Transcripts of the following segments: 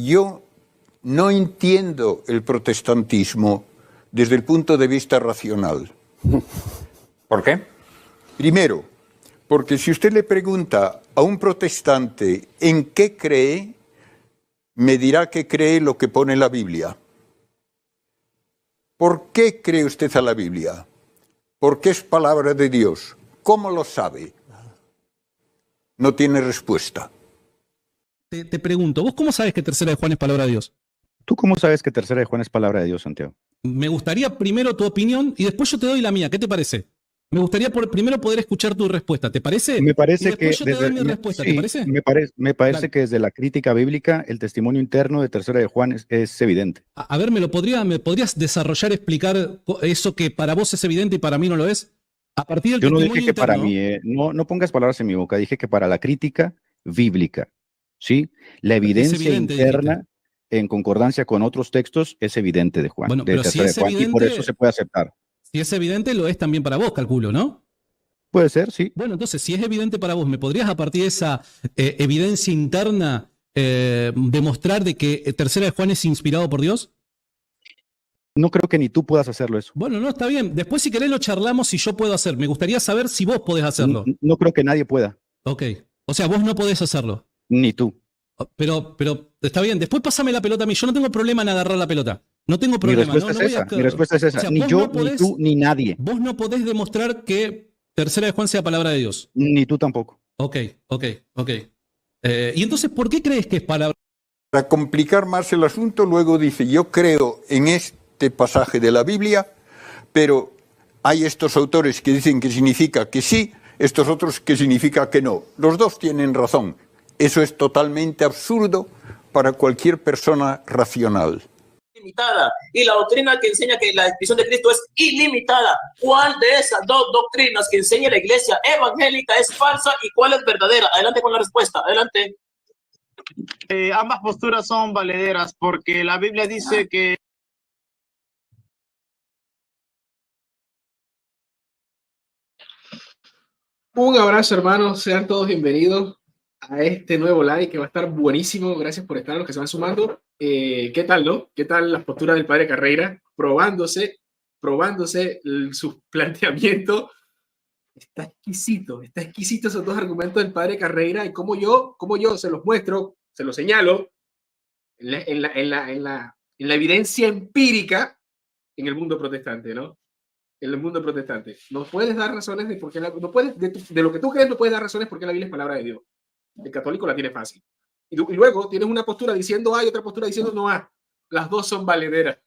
yo no entiendo el protestantismo desde el punto de vista racional. ¿Por qué? Primero, porque si usted le pregunta a un protestante en qué cree, me dirá que cree lo que pone la Biblia. ¿Por qué cree usted a la Biblia? Porque es palabra de Dios. ¿Cómo lo sabe? No tiene respuesta. Te pregunto, ¿vos cómo sabes que Tercera de Juan es palabra de Dios? ¿Tú cómo sabes que Tercera de Juan es palabra de Dios, Santiago? Me gustaría primero tu opinión y después yo te doy la mía. ¿Qué te parece? Me gustaría primero poder escuchar tu respuesta. ¿Te parece? Me parece y después que yo te doy mi respuesta. sí, ¿Te parece? me parece Dale. que desde la crítica bíblica el testimonio interno de Tercera de Juan es evidente. A ver, ¿me podrías desarrollar, explicar eso que para vos es evidente y para mí no lo es? A partir del Yo no testimonio dije que interno, para mí, no pongas palabras en mi boca, dije que para la crítica bíblica, ¿sí? La evidencia evidente, interna dijiste. en concordancia con otros textos es evidente de Juan, Bueno, de pero si Tercera de es Juan, y por eso evidente, se puede aceptar. si es evidente, lo es también para vos, calculo, ¿no? Puede ser, sí. Bueno, entonces, si es evidente para vos, ¿me podrías a partir de esa evidencia interna demostrar de que Tercera de Juan es inspirado por Dios? No creo que ni tú puedas hacerlo eso. Bueno, no, está bien. Después, si querés, lo charlamos si yo puedo hacer. Me gustaría saber si vos podés hacerlo. No creo que nadie pueda, Ok. O sea, vos no podés hacerlo. ni tú. Pero está bien. Después pásame la pelota a mí. Yo no tengo problema en agarrar la pelota. No tengo Mi problema. respuesta es esa, mi respuesta es esa. O sea, Ni vos yo, no podés, ni tú, ni nadie. Vos no podés demostrar que Tercera de Juan sea palabra de Dios. Ni tú tampoco. Ok. ¿Y entonces por qué crees que es palabra? Para complicar más el asunto, luego dice, yo creo en este pasaje de la Biblia, pero hay estos autores que dicen que significa que sí, estos otros que significa que no. Los dos tienen razón. Eso es totalmente absurdo para cualquier persona racional. Limitada, y la doctrina que enseña que la descripción de Cristo es ilimitada. ¿Cuál de esas dos doctrinas que enseña la iglesia evangélica es falsa y cuál es verdadera? Adelante con la respuesta, adelante. Ambas posturas son valederas porque la Biblia dice que Un abrazo, hermanos. Sean todos bienvenidos a este nuevo live que va a estar buenísimo. Gracias por estar, los que se van sumando. ¿Qué tal, no? ¿Qué tal las posturas del padre Carreira? Probándose su planteamiento. Está exquisito esos dos argumentos del padre Carreira y cómo yo se los muestro, se los señalo en la evidencia empírica en el mundo protestante, ¿no? En el mundo protestante. No puedes dar razones de por qué de lo que tú crees, no puedes dar razones porque la Biblia es palabra de Dios. El católico la tiene fácil. Y luego tienes una postura diciendo A y otra postura diciendo no A. Las dos son valederas.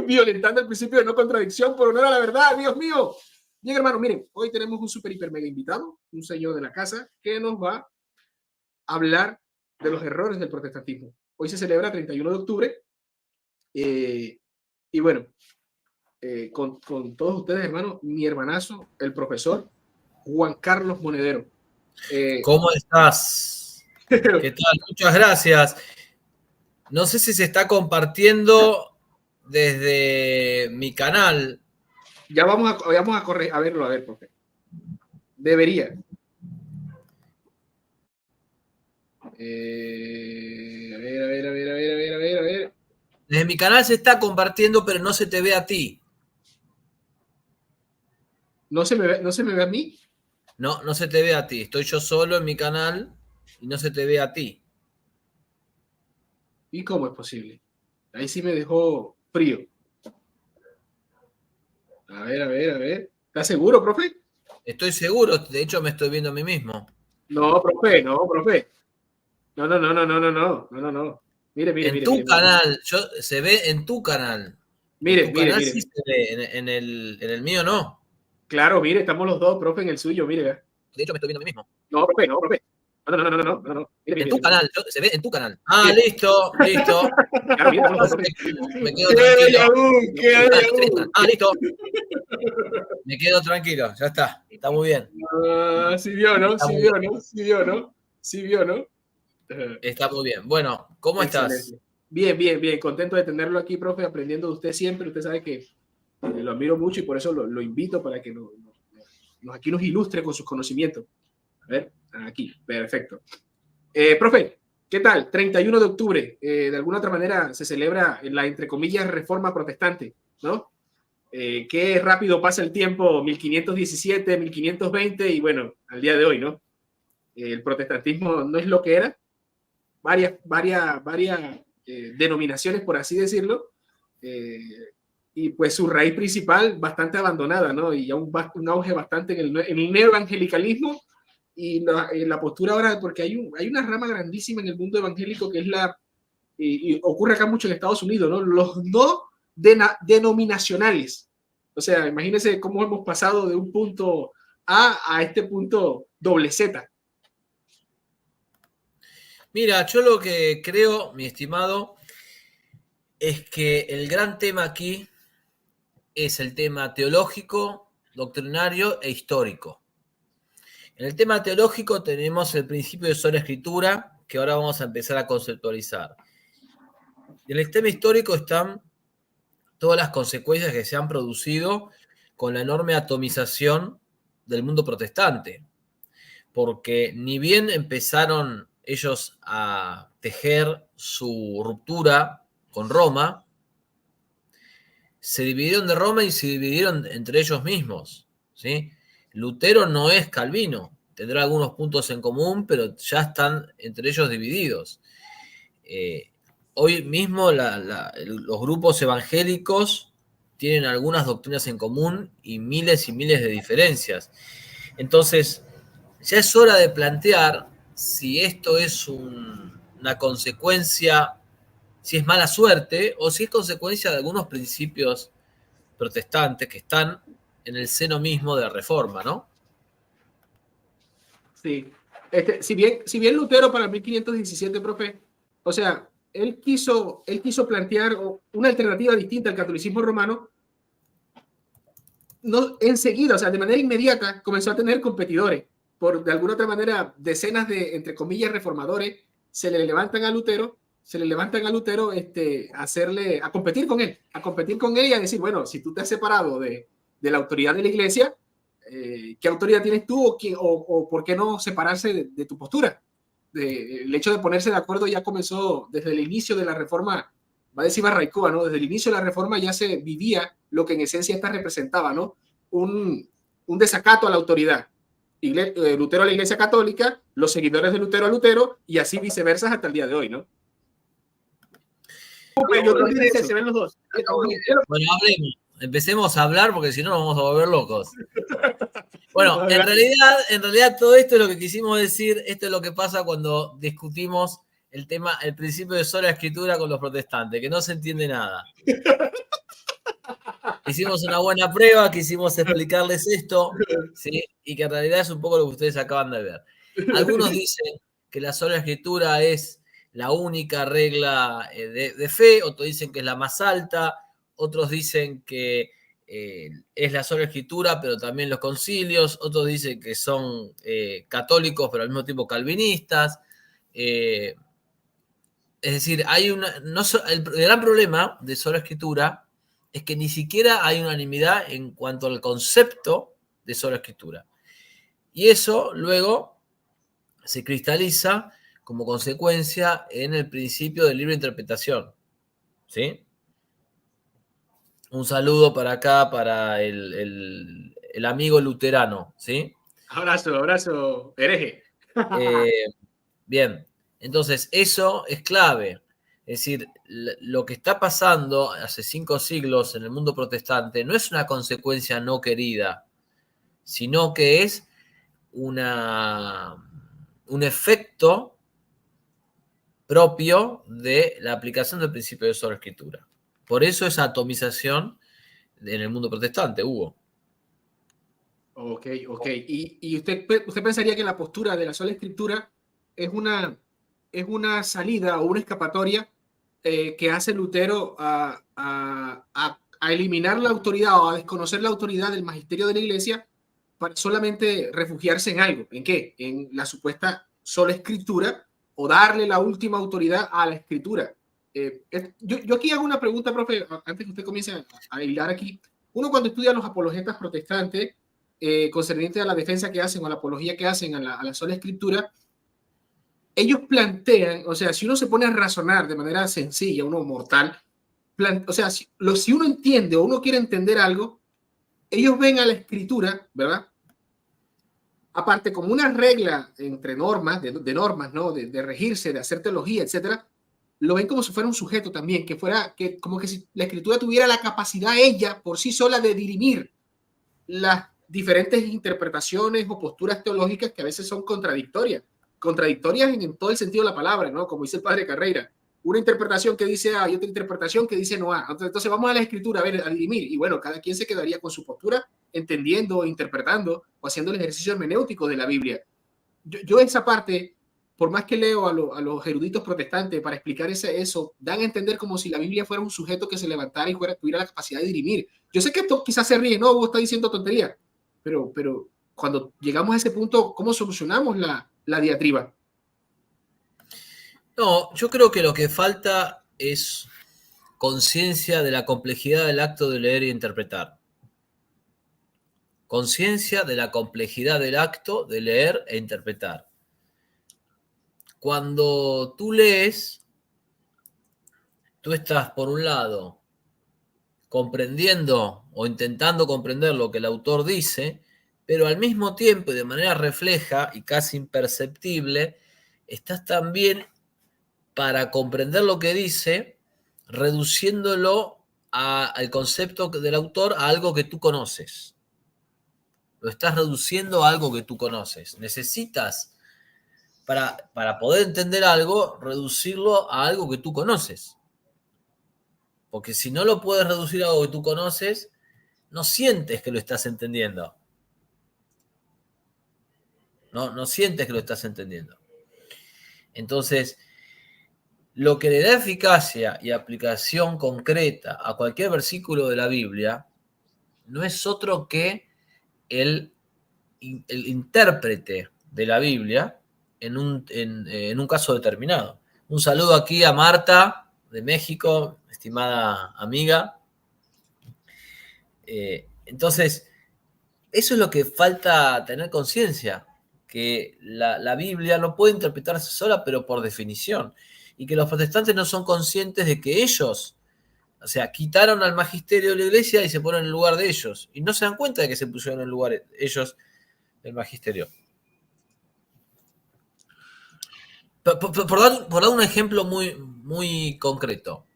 Violentando el principio de no contradicción por honor a la verdad, Dios mío. Bien, hermano, miren, hoy tenemos un super hiper mega invitado, un señor de la casa, que nos va a hablar de los errores del protestantismo. Hoy se celebra 31 de octubre. Y bueno, con todos ustedes, hermano, mi hermanazo, el profesor Juan Carlos Monedero. ¿Cómo estás? ¿Qué tal? Muchas gracias. No sé si se está compartiendo desde mi canal. Ya vamos a correr, a verlo, profe. Debería. A ver. Desde mi canal se está compartiendo, pero no se te ve a ti. ¿No se me ve a mí? No, no se te ve a ti. Estoy yo solo en mi canal y no se te ve a ti. ¿Y cómo es posible? Ahí sí me dejó frío. A ver. ¿Estás seguro, profe? Estoy seguro, de hecho me estoy viendo a mí mismo. No, profe. No. Mire. En tu canal, se ve en tu canal. Mire. Sí se ve, en el mío no. Claro, mire, estamos los dos, profe, en el suyo, mire. De hecho me estoy viendo a mí mismo. No, profe. No. Mire, en tu canal, se ve en tu canal. Ah, listo. Claro, mire, me quedo tranquilo. ¡Qué listo. Me quedo tranquilo, ya está. Está muy bien. Sí vio, ¿no? Sí vio, ¿no? Está muy bien. Bueno, ¿cómo estás? Bien. Contento de tenerlo aquí, profe, aprendiendo de usted siempre. Usted sabe que lo admiro mucho y por eso lo invito para que aquí nos ilustre con sus conocimientos. A ver, aquí, perfecto. Profe, ¿Qué tal? 31 de octubre, de alguna otra manera se celebra la, entre comillas, reforma protestante, ¿no? Qué rápido pasa el tiempo, 1517, 1520 y bueno, al día de hoy, ¿no? El protestantismo no es lo que era, varias denominaciones, por así decirlo, y pues su raíz principal bastante abandonada, ¿no? Y un auge bastante en el neoevangelicalismo y la postura ahora, porque hay una rama grandísima en el mundo evangélico que es y ocurre acá mucho en Estados Unidos, ¿no? Los no denominacionales. O sea, imagínense cómo hemos pasado de un punto A este punto doble Z. Mira, yo lo que creo, mi estimado, es que el gran tema aquí es el tema teológico, doctrinario e histórico. En el tema teológico tenemos el principio de sola escritura, que ahora vamos a empezar a conceptualizar. Y en el tema histórico están todas las consecuencias que se han producido con la enorme atomización del mundo protestante. Porque ni bien empezaron ellos a tejer su ruptura con Roma, se dividieron de Roma y se dividieron entre ellos mismos, ¿sí? Lutero no es Calvino, tendrá algunos puntos en común, pero ya están entre ellos divididos. Hoy mismo los grupos evangélicos tienen algunas doctrinas en común y miles de diferencias. Entonces, ya es hora de plantear si esto es una consecuencia, si es mala suerte o si es consecuencia de algunos principios protestantes que están en el seno mismo de la Reforma, ¿no? Sí. Si bien Lutero para 1517, profe, o sea, él quiso plantear una alternativa distinta al catolicismo romano, no, enseguida, o sea, de manera inmediata, comenzó a tener competidores. De alguna otra manera, decenas de, entre comillas, reformadores se le levantan a Lutero a competir con él y a decir, bueno, si tú te has separado de la autoridad de la iglesia, ¿qué autoridad tienes tú o por qué no separarse de tu postura? El hecho de ponerse de acuerdo ya comenzó desde el inicio de la reforma, va a decir Barraicúa, ¿no? Desde el inicio de la reforma ya se vivía lo que en esencia esta representaba, ¿no? Un desacato a la autoridad. Lutero a la Iglesia Católica, los seguidores de Lutero a Lutero, y así viceversa hasta el día de hoy, ¿no? Yo creo que se ven los dos. Bueno, hablemos. Empecemos a hablar porque si no nos vamos a volver locos. Bueno, en realidad todo esto es lo que quisimos decir. Esto es lo que pasa cuando discutimos el principio de sola escritura con los protestantes, que no se entiende nada. Hicimos una buena prueba, quisimos explicarles esto, ¿sí? Y que en realidad es un poco lo que ustedes acaban de ver. Algunos dicen que la sola escritura es la única regla de fe, otros dicen que es la más alta, otros dicen que es la sola escritura, pero también los concilios, otros dicen que son católicos, pero al mismo tiempo calvinistas. Es decir, el gran problema de sola escritura es que ni siquiera hay unanimidad en cuanto al concepto de sola escritura. Y eso luego se cristaliza como consecuencia en el principio de libre interpretación. ¿Sí? Un saludo para acá, para el amigo luterano. ¿Sí? Abrazo, hereje. Bien, entonces eso es clave. Es decir, lo que está pasando hace 5 siglos en el mundo protestante no es una consecuencia no querida, sino que es un efecto propio de la aplicación del principio de sola escritura. Por eso esa atomización en el mundo protestante hubo. Ok. ¿Y usted pensaría que la postura de la sola escritura es una salida o una escapatoria que hace Lutero a eliminar la autoridad o a desconocer la autoridad del magisterio de la iglesia para solamente refugiarse en algo? ¿En qué? En la supuesta sola escritura o darle la última autoridad a la escritura. Yo aquí hago una pregunta, profe, antes que usted comience a hilar aquí. Uno cuando estudia a los apologetas protestantes concerniente a la defensa que hacen o a la apología que hacen a la sola escritura, ellos plantean, o sea, si uno se pone a razonar de manera sencilla, uno mortal, o sea, si uno entiende o uno quiere entender algo, ellos ven a la escritura, ¿verdad? Aparte, como una regla entre normas, de normas, ¿no? De regirse, de hacer teología, etcétera, lo ven como si fuera un sujeto también, como que si la escritura tuviera la capacidad ella por sí sola de dirimir las diferentes interpretaciones o posturas teológicas que a veces son contradictorias en todo el sentido de la palabra, ¿no? Como dice el padre Carreira, una interpretación que dice A y otra interpretación que dice no A. Entonces vamos a la escritura a ver, a dirimir, y bueno, cada quien se quedaría con su postura, entendiendo, interpretando o haciendo el ejercicio hermenéutico de la Biblia. Yo esa parte, por más que leo a los eruditos protestantes para explicar eso, dan a entender como si la Biblia fuera un sujeto que se levantara y tuviera la capacidad de dirimir. Yo sé que esto quizás se ríe, no, vos estás diciendo tontería, pero cuando llegamos a ese punto, ¿cómo solucionamos la diatriba? No, yo creo que lo que falta es conciencia de la complejidad del acto de leer e interpretar. Conciencia de la complejidad del acto de leer e interpretar. Cuando tú lees, tú estás, por un lado, comprendiendo o intentando comprender lo que el autor dice, pero al mismo tiempo y de manera refleja y casi imperceptible, estás también, para comprender lo que dice, reduciéndolo al concepto del autor a algo que tú conoces. Lo estás reduciendo a algo que tú conoces. Necesitas, para poder entender algo, reducirlo a algo que tú conoces. Porque si no lo puedes reducir a algo que tú conoces, no sientes que lo estás entendiendo. No sientes que lo estás entendiendo. Entonces, lo que le da eficacia y aplicación concreta a cualquier versículo de la Biblia no es otro que el intérprete de la Biblia en un caso determinado. Un saludo aquí a Marta de México, estimada amiga. Entonces, eso es lo que falta tener conciencia, que la Biblia no puede interpretarse sola, pero por definición, y que los protestantes no son conscientes de que ellos, o sea, quitaron al magisterio de la iglesia y se ponen en el lugar de ellos, y no se dan cuenta de que se pusieron en el lugar ellos del magisterio. Por dar un ejemplo muy, muy concreto,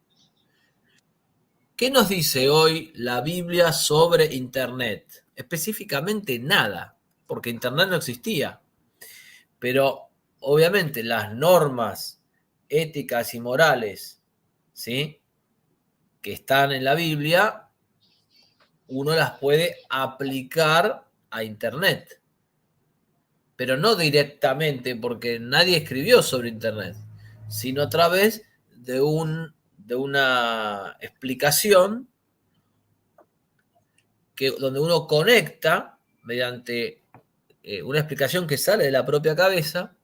¿qué nos dice hoy la Biblia sobre Internet? Específicamente nada, porque Internet no existía. Pero obviamente las normas éticas y morales, ¿sí?, que están en la Biblia, uno las puede aplicar a Internet. Pero no directamente, porque nadie escribió sobre Internet, sino a través de una explicación donde uno conecta mediante una explicación que sale de la propia cabeza,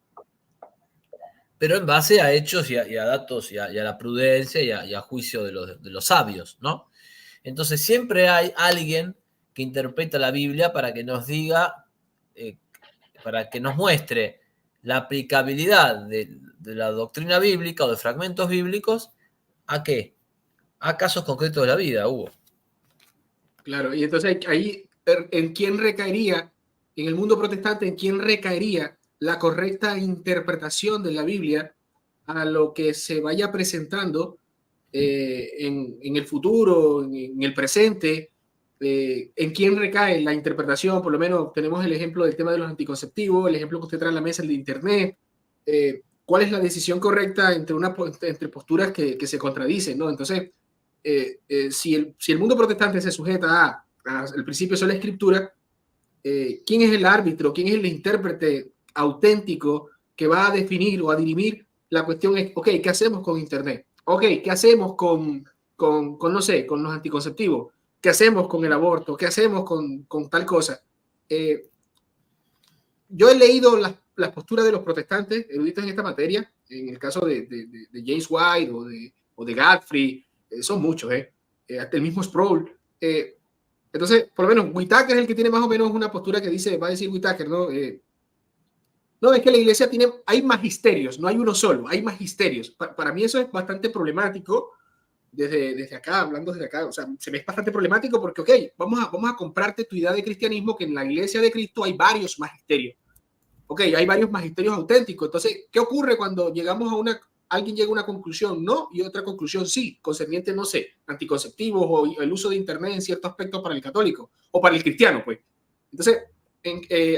pero en base a hechos y a datos y a la prudencia y a juicio de los sabios, ¿no? Entonces siempre hay alguien que interpreta la Biblia para que nos diga, para que nos muestre la aplicabilidad de la doctrina bíblica o de fragmentos bíblicos. ¿A qué? A casos concretos de la vida, Hugo. Claro, y entonces ahí, ¿en quién recaería, en el mundo protestante, en quién recaería la correcta interpretación de la Biblia a lo que se vaya presentando en el futuro, en el presente? ¿En quién recae la interpretación? Por lo menos tenemos el ejemplo del tema de los anticonceptivos, el ejemplo que usted trae a la mesa, el de Internet. ¿Cuál es la decisión correcta entre posturas que se contradicen, ¿no? Entonces, si el mundo protestante se sujeta al principio de la escritura, ¿quién es el árbitro? ¿Quién es el intérprete auténtico que va a definir o a dirimir? La cuestión es, ok, ¿qué hacemos con Internet? Ok, ¿qué hacemos con no sé, con los anticonceptivos? ¿Qué hacemos con el aborto? ¿Qué hacemos con tal cosa? Yo he leído las posturas de los protestantes eruditos en esta materia, en el caso de James White o de Godfrey, son muchos, hasta el mismo Sproul. Entonces, por lo menos, Whitaker es el que tiene más o menos una postura que dice, va a decir Whitaker, ¿no? No, es que la iglesia hay magisterios, no hay uno solo, hay magisterios. Para mí eso es bastante problemático desde acá, hablando desde acá. O sea, se me es bastante problemático porque, ok, vamos a comprarte tu idea de cristianismo, que en la iglesia de Cristo hay varios magisterios. Ok, hay varios magisterios auténticos. Entonces, ¿qué ocurre cuando llegamos a alguien llega a una conclusión no y otra conclusión sí, concerniente, no sé, anticonceptivos o el uso de internet en cierto aspecto para el católico o para el cristiano, pues? Entonces,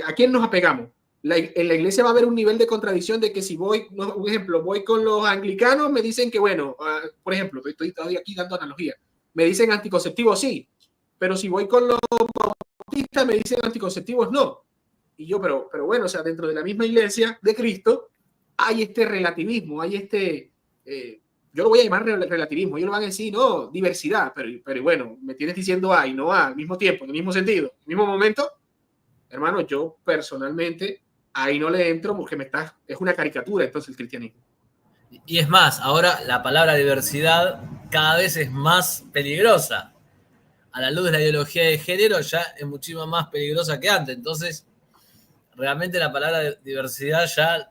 ¿a quién nos apegamos? En la iglesia va a haber un nivel de contradicción de que si voy, un ejemplo, voy con los anglicanos, me dicen que, bueno, por ejemplo, estoy todavía aquí dando analogía, me dicen anticonceptivos sí, pero si voy con los bautistas me dicen anticonceptivos no. Y yo, pero bueno, o sea, dentro de la misma iglesia de Cristo hay este relativismo, hay yo lo voy a llamar relativismo, ellos lo van a decir, no, diversidad, pero bueno, me tienes diciendo A y no A al mismo tiempo, en el mismo sentido, en el mismo momento. Hermano, yo personalmente ahí no le entro porque es una caricatura entonces el cristianismo. Y es más, ahora la palabra diversidad cada vez es más peligrosa. A la luz de la ideología de género ya es muchísimo más peligrosa que antes. Entonces, realmente la palabra diversidad ya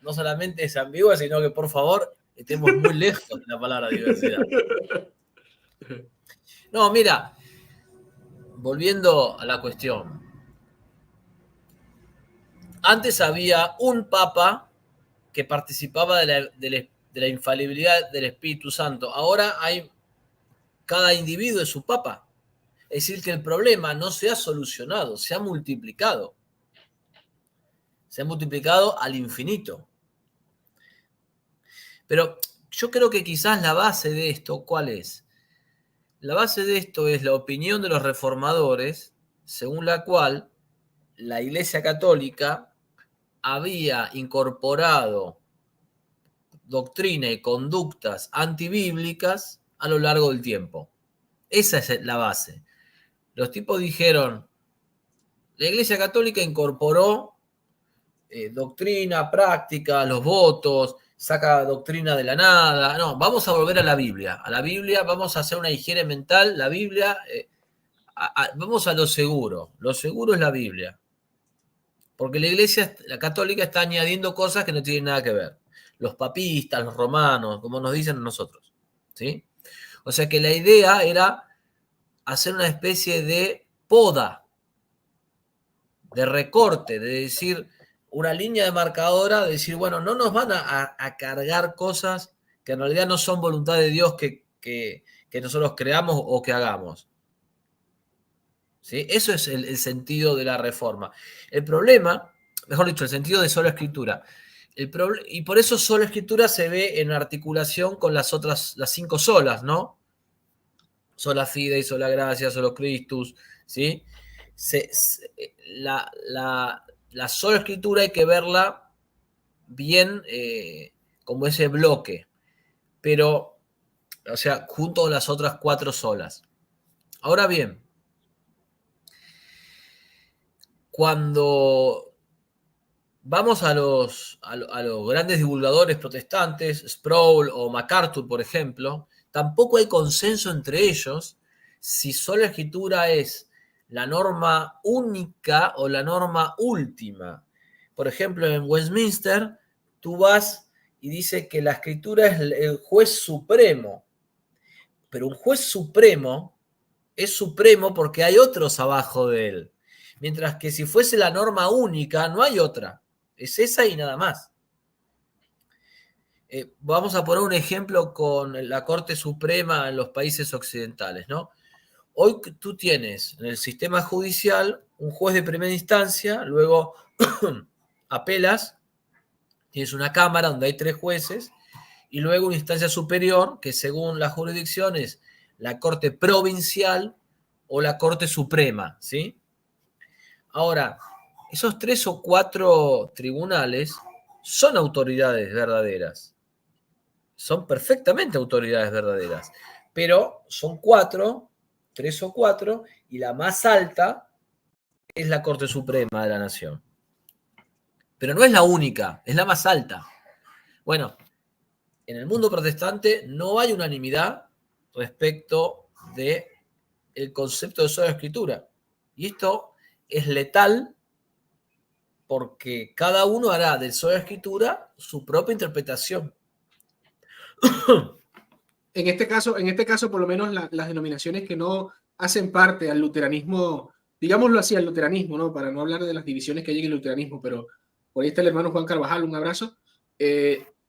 no solamente es ambigua, sino que por favor estemos muy lejos de la palabra diversidad. No, mira, volviendo a la cuestión. Antes había un papa que participaba de la infalibilidad del Espíritu Santo. Ahora cada individuo es su papa. Es decir, que el problema no se ha solucionado, se ha multiplicado. Se ha multiplicado al infinito. Pero yo creo que quizás la base de esto, ¿cuál es? La base de esto es la opinión de los reformadores, según la cual la Iglesia Católica había incorporado doctrina y conductas antibíblicas a lo largo del tiempo. Esa es la base. Los tipos dijeron, la Iglesia Católica incorporó doctrina, práctica, los votos, saca doctrina de la nada. No, vamos a volver a la Biblia. A la Biblia vamos a hacer una higiene mental. La Biblia, vamos a lo seguro. Lo seguro es la Biblia. Porque la Católica está añadiendo cosas que no tienen nada que ver. Los papistas, los romanos, como nos dicen nosotros. ¿Sí? O sea que la idea era hacer una especie de poda, de recorte, de decir una línea demarcadora, de decir, bueno, no nos van a cargar cosas que en realidad no son voluntad de Dios que nosotros creamos o que hagamos. ¿Sí? Eso es el sentido de la reforma. El problema, mejor dicho, el sentido de sola escritura. Y por eso sola escritura se ve en articulación con las 5 solas, ¿no? Sola fide, sola gracia, solo Christus, ¿sí? La sola escritura hay que verla bien como ese bloque, pero, o sea, junto con las otras 4 solas. Ahora bien, cuando vamos a los grandes divulgadores protestantes, Sproul o MacArthur, por ejemplo, tampoco hay consenso entre ellos si sola escritura es la norma única o la norma última. Por ejemplo, en Westminster, tú vas y dice que la escritura es el juez supremo. Pero un juez supremo es supremo porque hay otros abajo de él. Mientras que si fuese la norma única, no hay otra. Es esa y nada más. Vamos a poner un ejemplo con la Corte Suprema en los países occidentales, ¿no? Hoy tú tienes en el sistema judicial un juez de primera instancia, luego apelas, tienes una cámara donde hay 3 jueces, y luego una instancia superior, que según la jurisdicción es la Corte Provincial o la Corte Suprema, ¿sí? Ahora, esos 3 o 4 tribunales son autoridades verdaderas. Son perfectamente autoridades verdaderas. Pero son 3 o 4, y la más alta es la Corte Suprema de la Nación. Pero no es la única, es la más alta. Bueno, en el mundo protestante no hay unanimidad respecto del concepto de sola escritura. Y esto es letal porque cada uno hará de Sola Escritura su propia interpretación. En este caso, por lo menos las denominaciones que no hacen parte al luteranismo, digámoslo así, al luteranismo, ¿no? Para no hablar de las divisiones que hay en el luteranismo, pero por ahí está el hermano Juan Carvajal, un abrazo.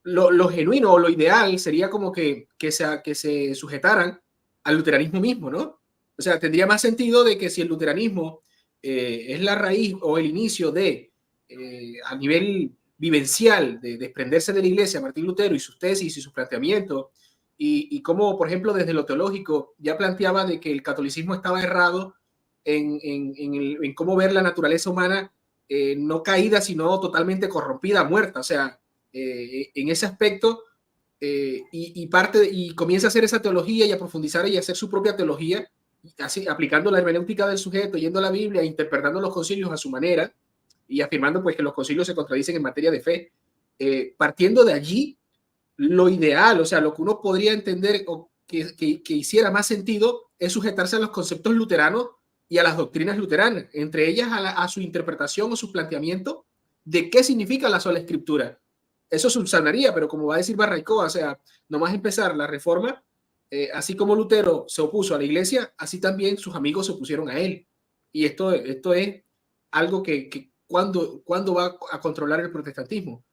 Lo genuino o lo ideal sería como que se sujetaran al luteranismo mismo, ¿no? O sea, tendría más sentido de que si el luteranismo es la raíz o el inicio de, a nivel vivencial, de desprenderse de la iglesia, Martín Lutero y sus tesis y sus planteamientos, y cómo, por ejemplo, desde lo teológico ya planteaba de que el catolicismo estaba errado en cómo ver la naturaleza humana, no caída, sino totalmente corrompida, muerta. O sea, en ese aspecto, y comienza a hacer esa teología y a profundizar y a hacer su propia teología, así, aplicando la hermenéutica del sujeto, yendo a la Biblia, interpretando los concilios a su manera y afirmando pues que los concilios se contradicen en materia de fe. Partiendo de allí, lo ideal, o sea, lo que uno podría entender o que hiciera más sentido es sujetarse a los conceptos luteranos y a las doctrinas luteranas, entre ellas a su interpretación o su planteamiento de qué significa la sola escritura. Eso subsanaría, pero como va a decir Barraicoa, o sea, nomás empezar la reforma, así como Lutero se opuso a la iglesia, así también sus amigos se opusieron a él. Y esto es algo que ¿cuándo va a controlar el protestantismo?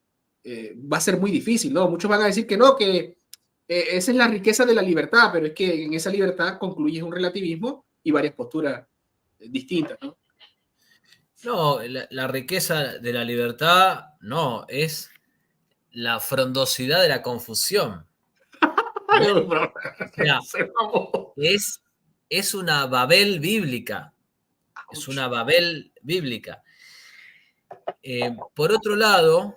Va a ser muy difícil, ¿no? Muchos van a decir que no, que esa es la riqueza de la libertad, pero es que en esa libertad concluye un relativismo y varias posturas distintas, ¿no? No, la riqueza de la libertad no, es la frondosidad de la confusión. O sea, es una Babel bíblica. Es una Babel bíblica. Por otro lado,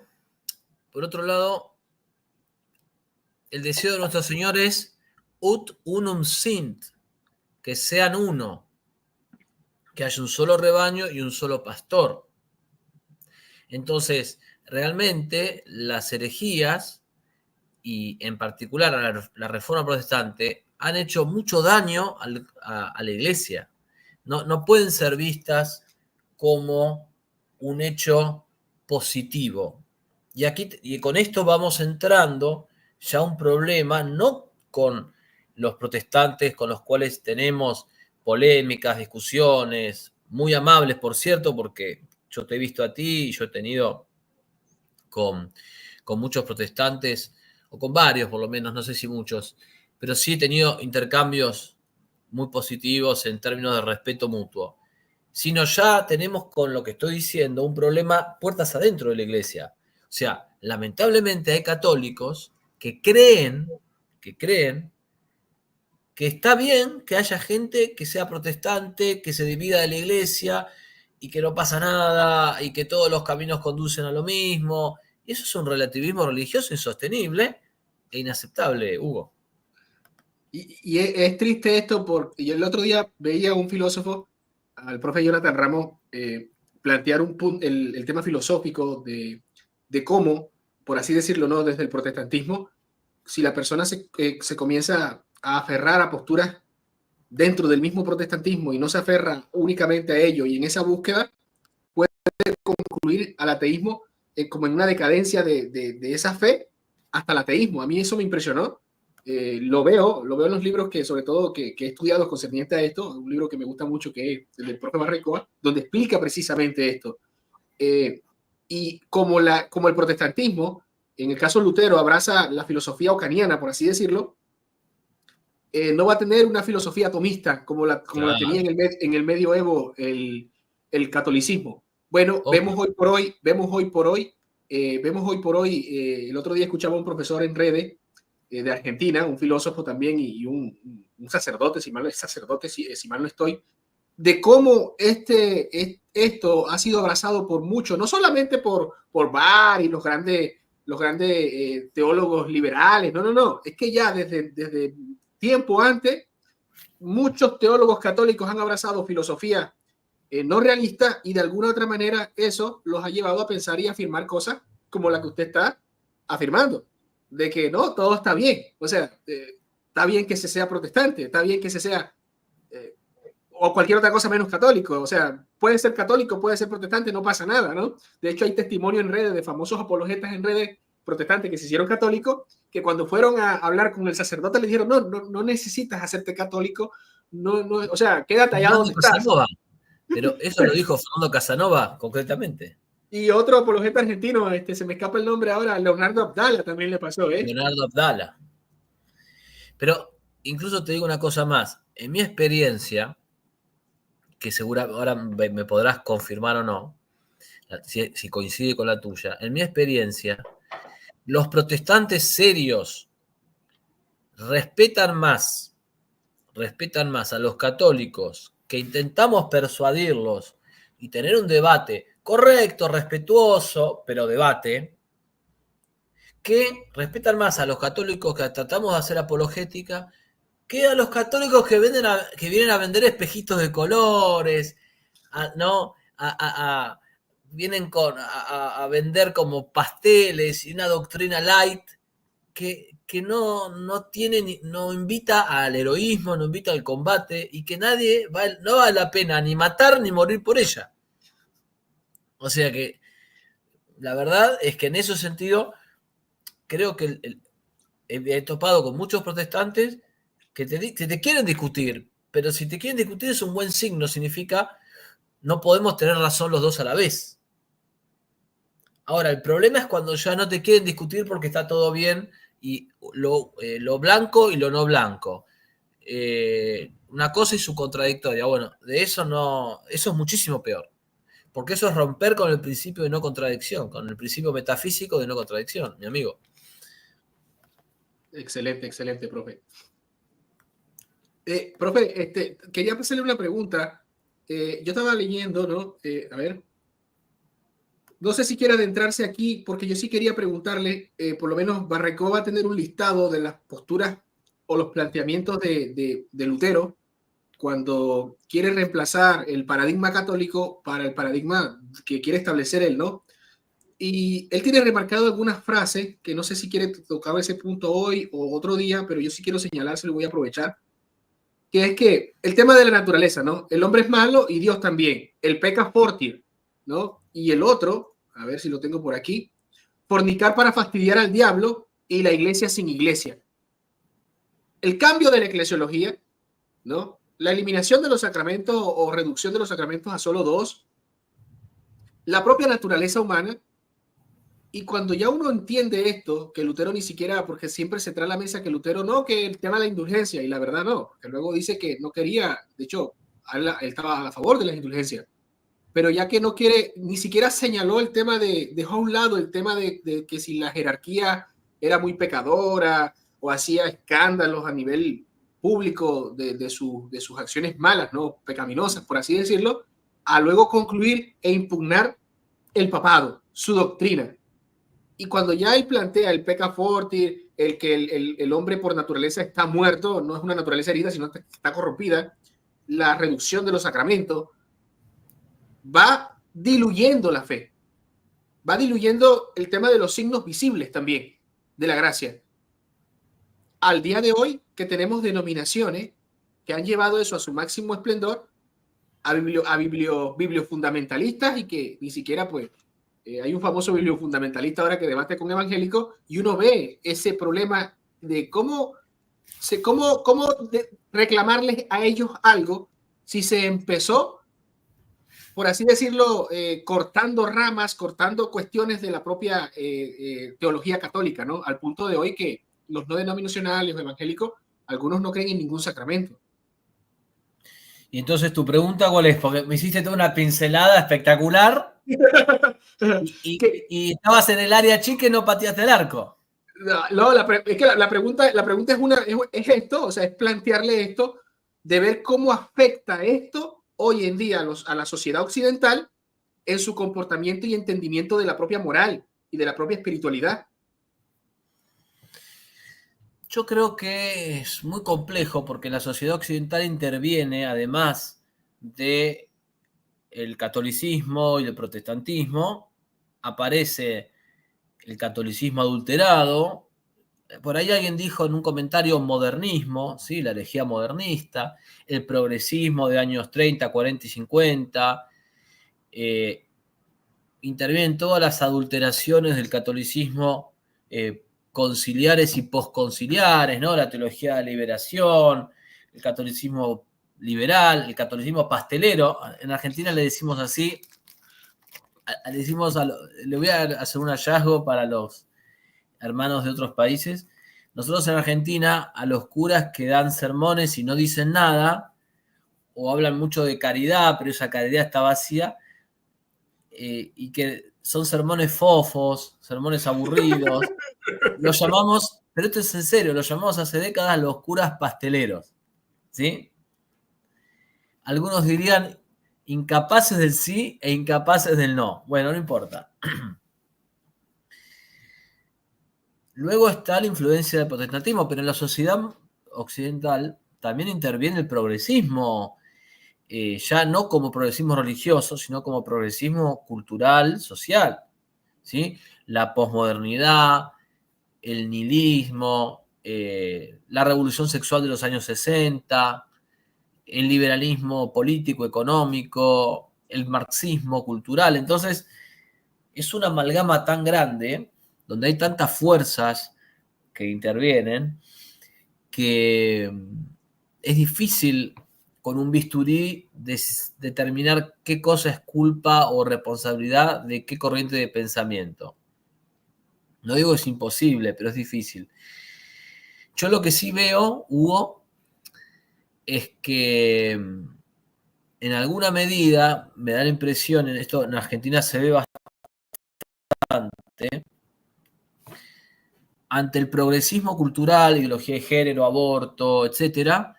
el deseo de nuestro Señor es ut unum sint, que sean uno, que haya un solo rebaño y un solo pastor. Entonces, realmente las herejías, y en particular la Reforma Protestante, han hecho mucho daño a la Iglesia. No pueden ser vistas como un hecho positivo. Y con esto vamos entrando ya a un problema, no con los protestantes con los cuales tenemos polémicas, discusiones, muy amables, por cierto, porque yo te he visto a ti y yo he tenido con muchos protestantes, o con varios por lo menos, no sé si muchos, pero sí he tenido intercambios muy positivos en términos de respeto mutuo. Sino ya tenemos con lo que estoy diciendo un problema puertas adentro de la iglesia. O sea, lamentablemente hay católicos que creen que está bien que haya gente que sea protestante, que se divida de la iglesia y que no pasa nada y que todos los caminos conducen a lo mismo. Y eso es un relativismo religioso insostenible e inaceptable, Hugo. Y es triste esto porque yo el otro día veía a un filósofo, al profe Jonathan Ramos, plantear el tema filosófico de cómo, por así decirlo, ¿no? Desde el protestantismo, si la persona se comienza a aferrar a posturas dentro del mismo protestantismo y no se aferra únicamente a ello y en esa búsqueda puede concluir al ateísmo como en una decadencia de esa fe hasta el ateísmo. A mí eso me impresionó. Lo veo en los libros que sobre todo que he estudiado concerniente a esto, un libro que me gusta mucho que es el del profe Barraicoa, donde explica precisamente esto. Y como el protestantismo, en el caso Lutero, abraza la filosofía ocaniana, por así decirlo, no va a tener una filosofía atomista como la tenía en el medioevo el catolicismo. Bueno, vemos hoy por hoy, el otro día escuchaba a un profesor en redes de Argentina, un filósofo también y un sacerdote, si mal no estoy, de cómo esto ha sido abrazado por muchos, no solamente por Barr y los grandes teólogos liberales, no, es que ya desde tiempo antes, muchos teólogos católicos han abrazado filosofía no realista y de alguna otra manera eso los ha llevado a pensar y afirmar cosas como la que usted está afirmando, de que no, todo está bien, o sea, está bien que se sea protestante, está bien que se sea o cualquier otra cosa menos católico. O sea, puede ser católico, puede ser protestante, no pasa nada, ¿no? De hecho, hay testimonio en redes de famosos apologetas en redes protestantes que se hicieron católicos, que cuando fueron a hablar con el sacerdote le dijeron, no necesitas hacerte católico, o sea, quédate allá donde estás. Casanova. Pero eso lo dijo Fernando Casanova concretamente. Y otro apologeta argentino, se me escapa el nombre ahora, Leonardo Abdala también le pasó, ¿eh? Leonardo Abdala. Pero incluso te digo una cosa más. En mi experiencia, que seguro ahora me podrás confirmar o no, si coincide con la tuya, en mi experiencia, los protestantes serios respetan más a los católicos que intentamos persuadirlos y tener un debate correcto, respetuoso, pero debate, que respetan más a los católicos que tratamos de hacer apologética que a los católicos que vienen a vender espejitos de colores, vienen a vender como pasteles y una doctrina light que no invita al heroísmo, no invita al combate y que no vale la pena ni matar ni morir por ella. O sea que la verdad es que en ese sentido creo que he topado con muchos protestantes que te quieren discutir, pero si te quieren discutir es un buen signo, significa no podemos tener razón los dos a la vez. Ahora, el problema es cuando ya no te quieren discutir porque está todo bien y lo blanco y lo no blanco. Una cosa y su contradictoria. Bueno, de eso no, eso es muchísimo peor. Porque eso es romper con el principio de no contradicción, con el principio metafísico de no contradicción, mi amigo. Excelente, excelente, profe. Profe, quería hacerle una pregunta. Yo estaba leyendo, ¿no? A ver. No sé si quiere adentrarse aquí, porque yo sí quería preguntarle, por lo menos Barracó va a tener un listado de las posturas o los planteamientos de Lutero cuando quiere reemplazar el paradigma católico para el paradigma que quiere establecer él, ¿no? Y él tiene remarcado algunas frases que no sé si quiere tocar ese punto hoy o otro día, pero yo sí quiero señalárselo y voy a aprovechar, que es que el tema de la naturaleza, ¿no? El hombre es malo y Dios también. El pecca fortir, ¿no? Y el otro, a ver si lo tengo por aquí, fornicar para fastidiar al diablo y la iglesia sin iglesia. El cambio de la eclesiología, ¿no? La eliminación de los sacramentos o reducción de los sacramentos a solo 2, la propia naturaleza humana. Y cuando ya uno entiende esto, que Lutero ni siquiera, porque siempre se trae a la mesa que Lutero no, que el tema de la indulgencia, y la verdad no, que luego dice que no quería, de hecho, él estaba a favor de las indulgencias, pero ya que no quiere, ni siquiera señaló el tema dejó a un lado el tema de que si la jerarquía era muy pecadora o hacía escándalos a nivel público de sus acciones malas, ¿no? Pecaminosas, por así decirlo, a luego concluir e impugnar el papado, su doctrina. Y cuando ya él plantea el pecca forti, el que el hombre por naturaleza está muerto, no es una naturaleza herida, sino que está corrompida, la reducción de los sacramentos, va diluyendo la fe, va diluyendo el tema de los signos visibles también de la gracia. Al día de hoy, que tenemos denominaciones que han llevado eso a su máximo esplendor, a bibliofundamentalistas y que ni siquiera pues hay un famoso bibliofundamentalista ahora que debate con evangélicos y uno ve ese problema de cómo reclamarles a ellos algo si se empezó, por así decirlo, cortando ramas, cortando cuestiones de la propia teología católica, ¿no? Al punto de hoy que los no denominacionales, los evangélicos, algunos no creen en ningún sacramento. Y entonces tu pregunta, ¿cuál es? Porque me hiciste toda una pincelada espectacular y estabas en el área chica y no pateaste el arco. No, es que la pregunta es esto, o sea, es plantearle esto, de ver cómo afecta esto hoy en día a la sociedad occidental en su comportamiento y entendimiento de la propia moral y de la propia espiritualidad. Yo creo que es muy complejo porque la sociedad occidental interviene, además de el catolicismo y el protestantismo, aparece el catolicismo adulterado, por ahí alguien dijo en un comentario modernismo, ¿sí? La herejía modernista, el progresismo de años 30, 40 y 50, intervienen todas las adulteraciones del catolicismo conciliares y posconciliares, ¿no? La teología de la liberación, el catolicismo liberal, el catolicismo pastelero. En Argentina le decimos así, le voy a hacer un hallazgo para los hermanos de otros países. Nosotros en Argentina, a los curas que dan sermones y no dicen nada, o hablan mucho de caridad, pero esa caridad está vacía, y que son sermones fofos, sermones aburridos, los llamamos, pero esto es en serio, los llamamos hace décadas los curas pasteleros, ¿sí? Algunos dirían incapaces del sí e incapaces del no. Bueno, no importa. Luego está la influencia del protestantismo, pero en la sociedad occidental también interviene el progresismo, ya no como progresismo religioso, sino como progresismo cultural, social, ¿sí? La posmodernidad, el nihilismo, la revolución sexual de los años 60, el liberalismo político, económico, el marxismo cultural. Entonces, es una amalgama tan grande, donde hay tantas fuerzas que intervienen, que es difícil con un bisturí determinar qué cosa es culpa o responsabilidad de qué corriente de pensamiento. No digo que es imposible, pero es difícil. Yo lo que sí veo, Hugo, es que en alguna medida me da la impresión, esto en Argentina se ve bastante, ante el progresismo cultural, ideología de género, aborto, etcétera,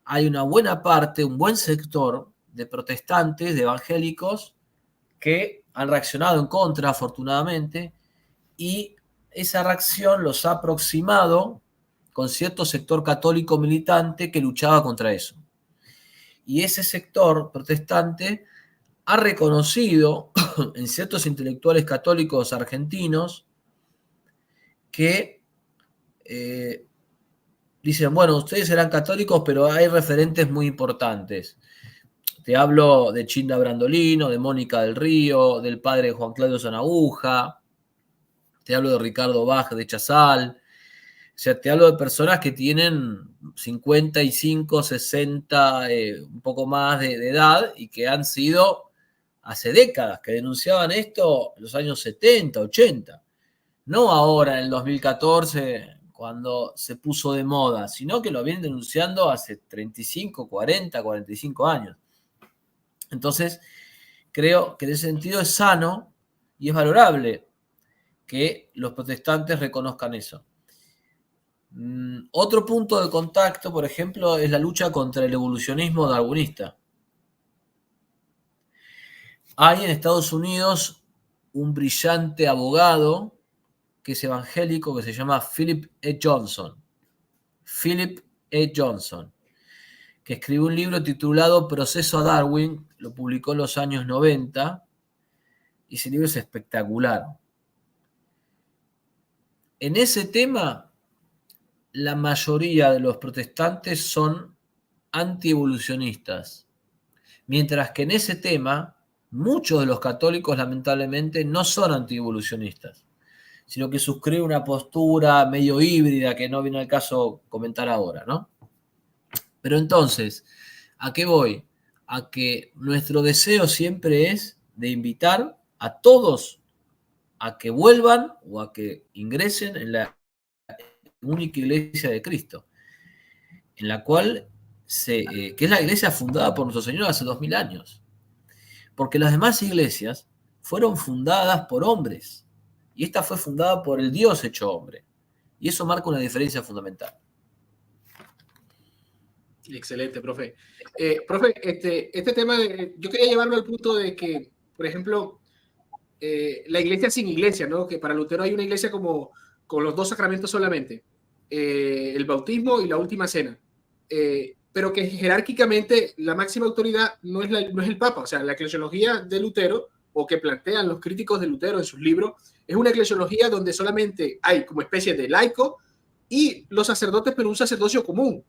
hay una buena parte, un buen sector de protestantes, de evangélicos, que han reaccionado en contra, afortunadamente, y esa reacción los ha aproximado con cierto sector católico militante que luchaba contra eso. Y ese sector protestante ha reconocido en ciertos intelectuales católicos argentinos que dicen, bueno, ustedes eran católicos, pero hay referentes muy importantes. Te hablo de Chinda Brandolino, de Mónica del Río, del padre Juan Claudio Sanabuja, te hablo de Ricardo Bach de Chazal, o sea, te hablo de personas que tienen 55, 60, un poco más de edad y que han sido hace décadas, que denunciaban esto en los años 70, 80. No ahora, en el 2014, cuando se puso de moda, sino que lo vienen denunciando hace 35, 40, 45 años. Entonces, creo que en ese sentido es sano y es valorable que los protestantes reconozcan eso. Otro punto de contacto, por ejemplo, es la lucha contra el evolucionismo darwinista. Hay en Estados Unidos un brillante abogado que es evangélico, que se llama Philip E. Johnson. Philip E. Johnson, que escribió un libro titulado Proceso a Darwin, lo publicó en los años 90, y ese libro es espectacular. En ese tema, la mayoría de los protestantes son antievolucionistas, mientras que en ese tema, muchos de los católicos, lamentablemente, no son antievolucionistas, sino que suscriben una postura medio híbrida que no viene al caso comentar ahora, ¿no? Pero entonces, ¿a qué voy? A que nuestro deseo siempre es de invitar a todos a que vuelvan o a que ingresen en la única iglesia de Cristo, en la cual que es la iglesia fundada por nuestro Señor hace 2000 años. Porque las demás iglesias fueron fundadas por hombres, y esta fue fundada por el Dios hecho hombre. Y eso marca una diferencia fundamental. Excelente, profe. Profe, este tema, yo quería llevarlo al punto de que, por ejemplo, la iglesia sin iglesia, ¿no? Que para Lutero hay una iglesia como con los dos sacramentos solamente, el bautismo y la última cena, pero que jerárquicamente la máxima autoridad no es el Papa. O sea, la eclesiología de Lutero, o que plantean los críticos de Lutero en sus libros, es una eclesiología donde solamente hay como especie de laico, y los sacerdotes, pero un sacerdocio común,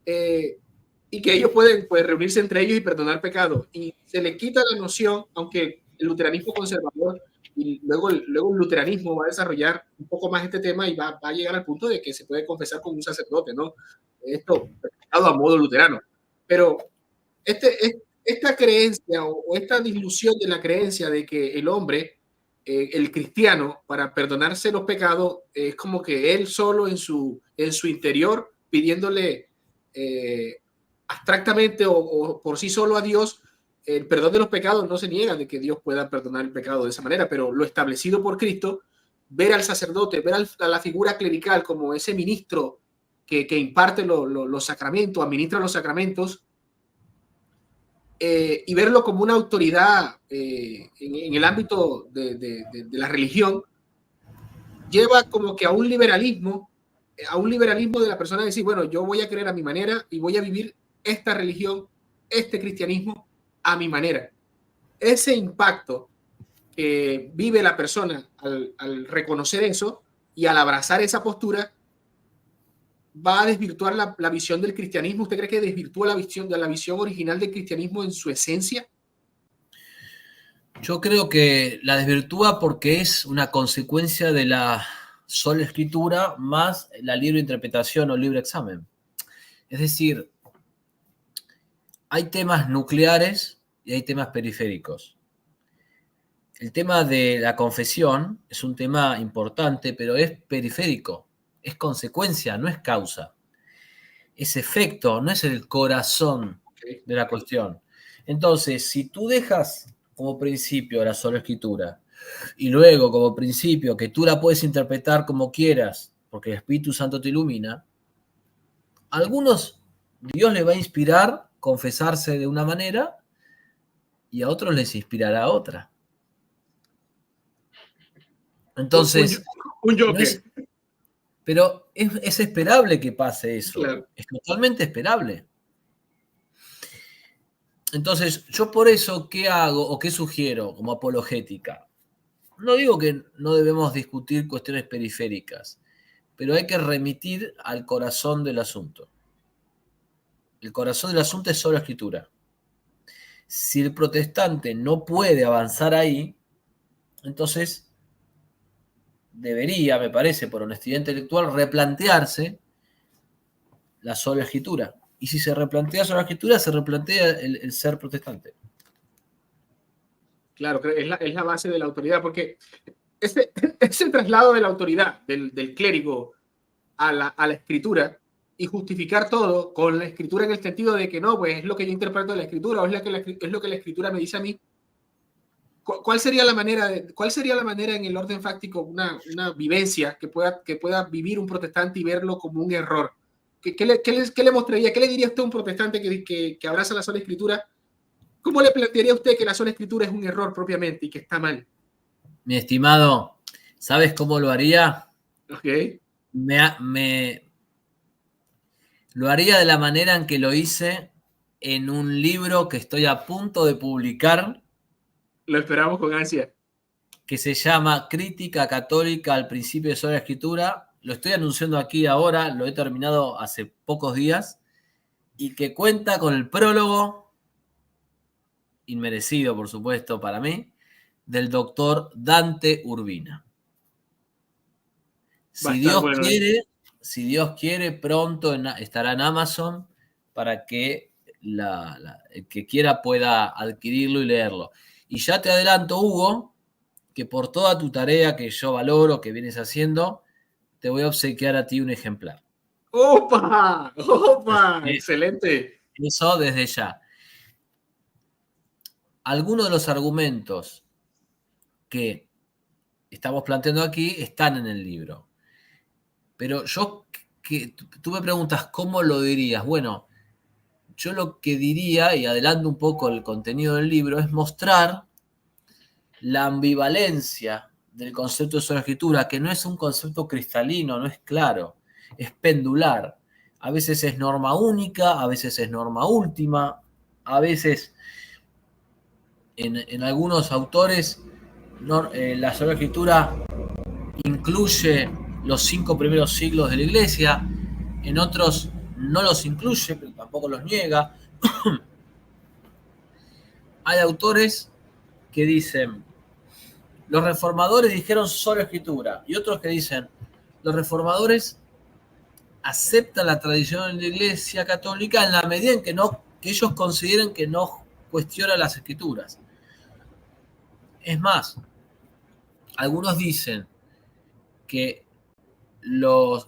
y que ellos pueden pues, reunirse entre ellos y perdonar pecados. Y se le quita la noción, aunque el luteranismo conservador y luego el luteranismo va a desarrollar un poco más este tema y va a llegar al punto de que se puede confesar con un sacerdote, ¿no? Esto a modo luterano. Pero esta creencia o esta dilución de la creencia de que el hombre, el cristiano, para perdonarse los pecados, es como que él solo en su interior, pidiéndole abstractamente o por sí solo a Dios, el perdón de los pecados. No se niega de que Dios pueda perdonar el pecado de esa manera, pero lo establecido por Cristo, ver al sacerdote, ver a la figura clerical como ese ministro que imparte los sacramentos, administra los sacramentos, y verlo como una autoridad en el ámbito de la religión, lleva como que a un liberalismo de la persona de decir, bueno, yo voy a creer a mi manera y voy a vivir esta religión, este cristianismo a mi manera. Ese impacto que vive la persona al reconocer eso y al abrazar esa postura va a desvirtuar la visión del cristianismo. ¿Usted cree que desvirtúa la visión original del cristianismo en su esencia? Yo creo que la desvirtúa porque es una consecuencia de la sola escritura más la libre interpretación o libre examen. Es decir, hay temas nucleares y hay temas periféricos. El tema de la confesión es un tema importante, pero es periférico, es consecuencia, no es causa. Es efecto, no es el corazón de la cuestión. Entonces, si tú dejas como principio la sola escritura y luego como principio que tú la puedes interpretar como quieras, porque el Espíritu Santo te ilumina, a algunos Dios les va a inspirar confesarse de una manera y a otros les inspirará otra. Entonces, un Joker. Pero es esperable que pase eso. Claro. Es totalmente esperable. Entonces, yo por eso, ¿qué hago o qué sugiero como apologética? No digo que no debemos discutir cuestiones periféricas, pero hay que remitir al corazón del asunto. El corazón del asunto es solo escritura. Si el protestante no puede avanzar ahí, entonces debería, me parece, por honestidad intelectual, replantearse la sola escritura. Y si se replantea sola escritura, se replantea el ser protestante. Claro, es la base de la autoridad, porque ese traslado de la autoridad del clérigo a la escritura y justificar todo con la escritura en el sentido de que no, pues es lo que yo interpreto de la escritura o es lo que la escritura me dice a mí. ¿Cuál sería la manera en el orden fáctico, una vivencia que pueda vivir un protestante y verlo como un error? ¿Qué le mostraría? ¿Qué le diría usted a un protestante que abraza la sola escritura? ¿Cómo le plantearía a usted que la sola escritura es un error propiamente y que está mal? Mi estimado, ¿sabes cómo lo haría? Ok. Lo haría de la manera en que lo hice en un libro que estoy a punto de publicar. Lo esperamos con ansia. Que se llama Crítica Católica al Principio de Sola Escritura. Lo estoy anunciando aquí ahora, lo he terminado hace pocos días, y que cuenta con el prólogo, inmerecido por supuesto para mí, del doctor Dante Urbina. Si Dios quiere, pronto estará en Amazon para que el que quiera pueda adquirirlo y leerlo. Y ya te adelanto, Hugo, que por toda tu tarea que yo valoro, que vienes haciendo, te voy a obsequiar a ti un ejemplar. ¡Opa! ¡Opa! ¡Excelente! Eso desde ya. Algunos de los argumentos que estamos planteando aquí están en el libro. Pero tú me preguntas, ¿cómo lo dirías? Bueno, yo lo que diría, y adelanto un poco el contenido del libro, es mostrar la ambivalencia del concepto de sola escritura, que no es un concepto cristalino, no es claro, es pendular. A veces es norma única, a veces es norma última, a veces en algunos autores la sola escritura incluye los 5 primeros siglos de la Iglesia, en otros no los incluye, pero tampoco los niega. Hay autores que dicen, los reformadores dijeron solo escritura, y otros que dicen, los reformadores aceptan la tradición de la Iglesia Católica en la medida en que ellos consideren que no cuestiona las escrituras. Es más, algunos dicen que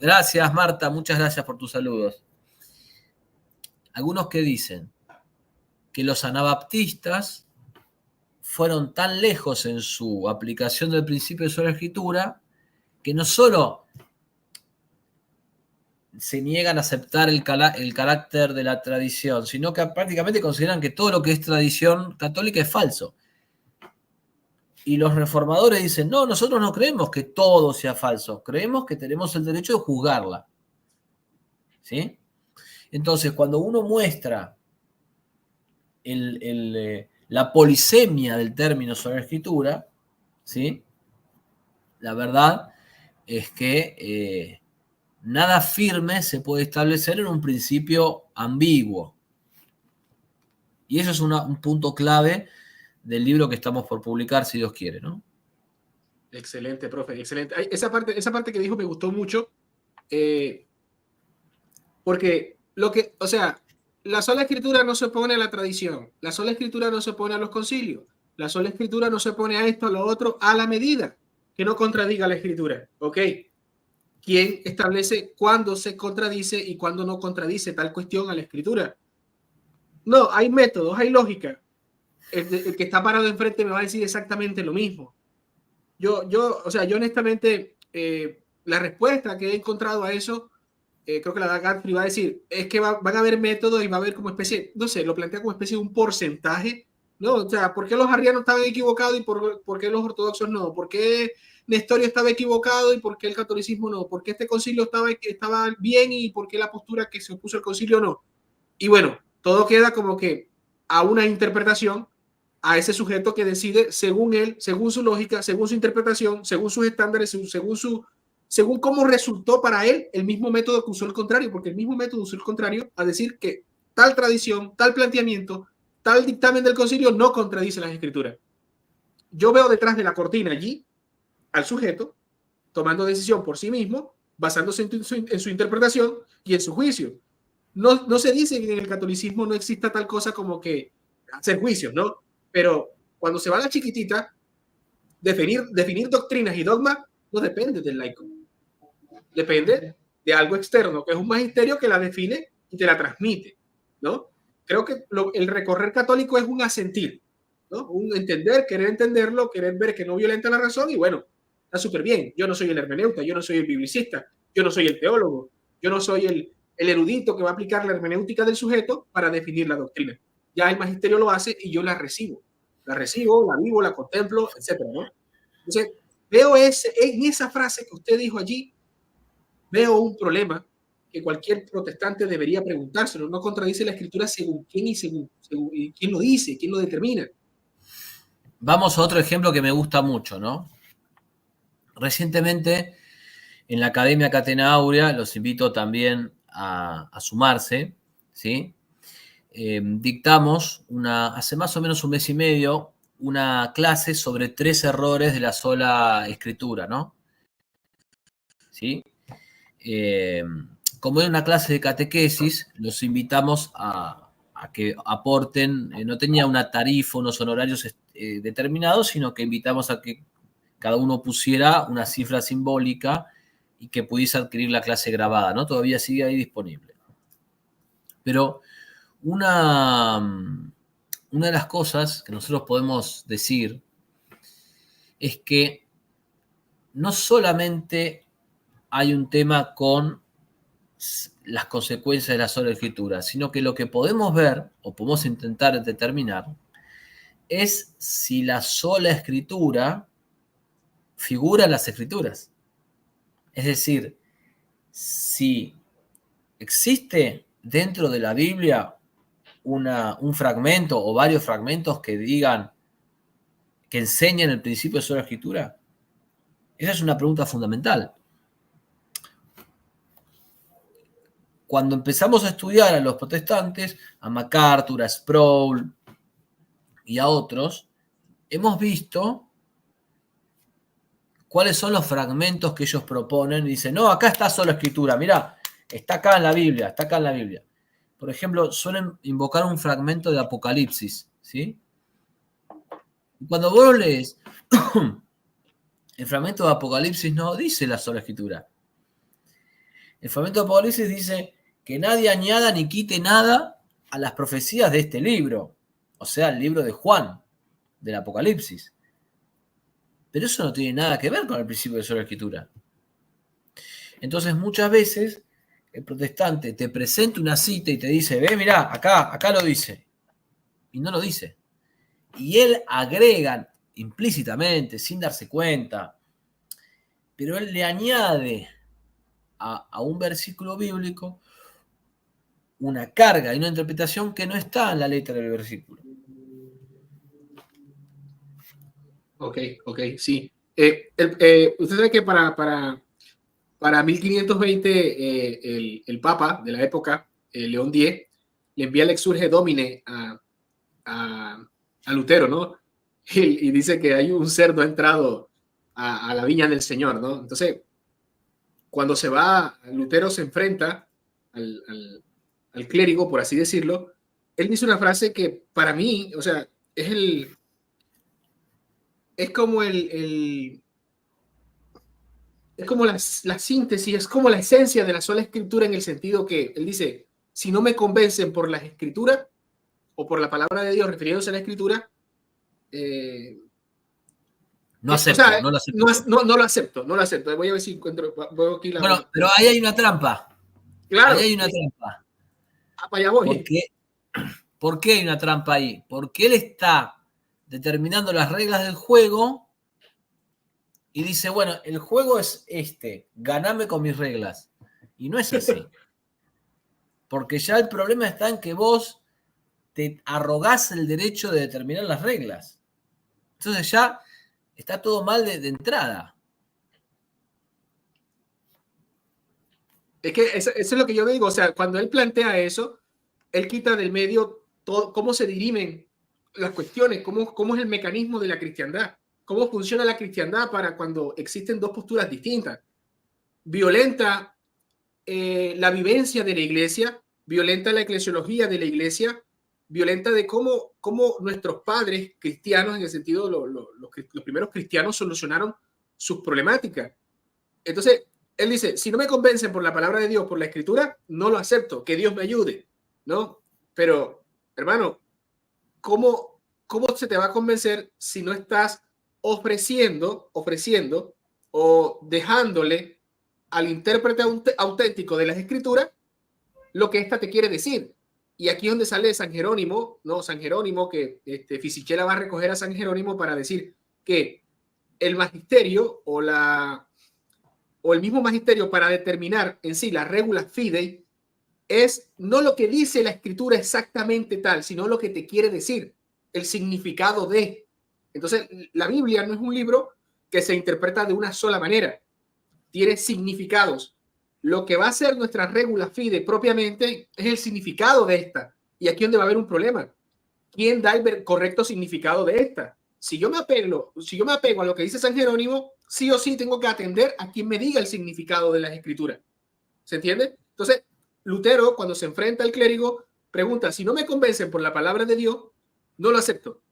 gracias Marta, muchas gracias por tus saludos. Algunos que dicen que los anabaptistas fueron tan lejos en su aplicación del principio de la escritura que no solo se niegan a aceptar el carácter de la tradición, sino que prácticamente consideran que todo lo que es tradición católica es falso. Y los reformadores dicen, no, nosotros no creemos que todo sea falso, creemos que tenemos el derecho de juzgarla. ¿Sí? Entonces, cuando uno muestra la polisemia del término sobre la escritura, ¿sí? La verdad es que nada firme se puede establecer en un principio ambiguo. Y eso es un punto clave del libro que estamos por publicar, si Dios quiere, ¿no? Excelente, profe, excelente. Esa parte que dijo me gustó mucho, porque la sola escritura no se opone a la tradición, la sola escritura no se opone a los concilios, la sola escritura no se opone a esto, a lo otro, a la medida que no contradiga la escritura, ¿ok? ¿Quién establece cuándo se contradice y cuándo no contradice tal cuestión a la escritura? No, hay métodos, hay lógica. El que está parado enfrente me va a decir exactamente lo mismo. Yo honestamente, la respuesta que he encontrado a eso, creo que la da Godfrey, va a decir, es que van a haber métodos y va a haber como especie, no sé, lo plantea como especie de un porcentaje, ¿no? O sea, ¿por qué los arrianos estaban equivocados y por qué los ortodoxos no? ¿Por qué Nestorio estaba equivocado y por qué el catolicismo no? ¿Por qué este concilio estaba bien y por qué la postura que se opuso al concilio no? Y bueno, todo queda como que a una interpretación, a ese sujeto que decide según él, según su lógica, según su interpretación, según sus estándares, según cómo resultó para él el mismo método que usó el contrario, porque el mismo método usó el contrario a decir que tal tradición, tal planteamiento, tal dictamen del concilio no contradice las escrituras. Yo veo detrás de la cortina allí al sujeto tomando decisión por sí mismo, basándose en su interpretación y en su juicio. No se dice que en el catolicismo no exista tal cosa como que hacer juicios, ¿no? Pero cuando se va a la chiquitita, definir doctrinas y dogmas no depende del laico. Depende de algo externo, que es un magisterio que la define y te la transmite, ¿no? Creo que el recorrer católico es un asentir, ¿no? Un entender, querer entenderlo, querer ver que no violenta la razón y bueno, está súper bien. Yo no soy el hermeneuta, yo no soy el biblicista, yo no soy el teólogo, yo no soy el erudito que va a aplicar la hermenéutica del sujeto para definir la doctrina. Ya el magisterio lo hace y yo la recibo, la vivo, la contemplo, etcétera, ¿no? Entonces, veo en esa frase que usted dijo allí, veo un problema que cualquier protestante debería preguntárselo. No contradice la escritura según quién y quién lo dice, quién lo determina. Vamos a otro ejemplo que me gusta mucho, ¿no? Recientemente, en la Academia Catena Áurea, los invito también a sumarse, ¿sí? Dictamos hace más o menos un mes y medio una clase sobre 3 errores de la sola escritura, ¿no? ¿Sí? Como era una clase de catequesis, los invitamos a que aporten, no tenía una tarifa, unos honorarios determinados, sino que invitamos a que cada uno pusiera una cifra simbólica y que pudiese adquirir la clase grabada, ¿no? Todavía sigue ahí disponible. Pero una de las cosas que nosotros podemos decir es que no solamente hay un tema con las consecuencias de la sola escritura, sino que lo que podemos ver o podemos intentar determinar es si la sola escritura figura en las escrituras. Es decir, si existe dentro de la Biblia un fragmento o varios fragmentos que digan, que enseñen el principio de sola escritura. Esa es una pregunta fundamental. cuando empezamos a estudiar a los protestantes, a MacArthur, a Sproul y a otros, hemos visto cuáles son los fragmentos que ellos proponen. Y dicen, no, acá está solo escritura, mirá, está acá en la Biblia, está acá en la Biblia. Por ejemplo, suelen invocar un fragmento de Apocalipsis, ¿sí? Cuando vos lo lees, el fragmento de Apocalipsis no dice la sola escritura. El fragmento de Apocalipsis dice que nadie añada ni quite nada a las profecías de este libro, o sea, el libro de Juan, del Apocalipsis. Pero eso no tiene nada que ver con el principio de sola escritura. Entonces, muchas veces, el protestante te presenta una cita y te dice, ve, mirá, acá lo dice. Y no lo dice. Y él agrega implícitamente, sin darse cuenta, pero él le añade a un versículo bíblico una carga y una interpretación que no está en la letra del versículo. Ok, sí. Usted sabe que para 1520 el Papa de la época, León X, le envía el Exsurge Domine a Lutero, ¿no? Y dice que hay un cerdo entrado a la viña del Señor, ¿no? Entonces, cuando se va, Lutero se enfrenta al clérigo, por así decirlo. Él dice una frase que para mí, o sea, es como es como la síntesis, es como la esencia de la sola escritura, en el sentido que él dice, si no me convencen por la escritura o por la palabra de Dios refiriéndose a la escritura, no acepto, o sea, no lo acepto. No lo acepto. Voy a ver si encuentro. Veo aquí bueno, pero ahí hay una trampa. Claro. Ahí hay una trampa. Para allá voy. ¿Por qué hay una trampa ahí? Porque él está determinando las reglas del juego y dice, bueno, el juego es ganame con mis reglas. Y no es así. Porque ya el problema está en que vos te arrogás el derecho de determinar las reglas. Entonces ya está todo mal de entrada. Es que eso es lo que yo digo. O sea, cuando él plantea eso, él quita del medio todo, cómo se dirimen las cuestiones, cómo es el mecanismo de la cristiandad, cómo funciona la cristiandad para cuando existen dos posturas distintas. Violenta la vivencia de la iglesia, violenta la eclesiología de la iglesia, violenta de cómo nuestros padres cristianos, en el sentido los primeros cristianos, solucionaron sus problemáticas. Entonces, él dice, si no me convencen por la palabra de Dios, por la escritura, no lo acepto, que Dios me ayude, ¿no? Pero, hermano, ¿cómo se te va a convencer si no estás ofreciendo o dejándole al intérprete auténtico de las escrituras lo que ésta te quiere decir? Y aquí es donde sale San Jerónimo, ¿no? San Jerónimo, que Fisichella va a recoger a San Jerónimo para decir que el magisterio o el mismo magisterio para determinar en sí la regula fidei es no lo que dice la escritura exactamente tal, sino lo que te quiere decir, el significado de. Entonces, la Biblia no es un libro que se interpreta de una sola manera, tiene significados. Lo que va a ser nuestra regula fidei propiamente es el significado de esta. Y aquí es donde va a haber un problema. ¿Quién da el correcto significado de esta? Si yo me apego a lo que dice San Jerónimo, sí o sí tengo que atender a quien me diga el significado de las escrituras. ¿Se entiende? Entonces, Lutero, cuando se enfrenta al clérigo, pregunta, si no me convencen por la palabra de Dios, no lo acepto.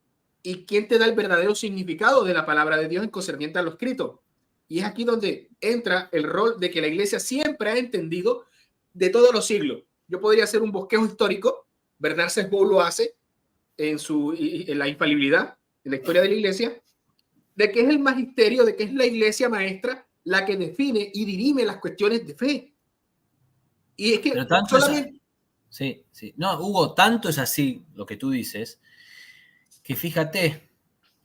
¿Y quién te da el verdadero significado de la palabra de Dios en concerniente a lo escrito? Y es aquí donde entra el rol de que la iglesia siempre ha entendido de todos los siglos. Yo podría hacer un bosquejo histórico, Bernard Sesbou lo hace en la infalibilidad, en la historia de la iglesia, de que es el magisterio, de que es la iglesia maestra la que define y dirime las cuestiones de fe. Y es que solamente... Sí. No, Hugo, tanto es así lo que tú dices, que fíjate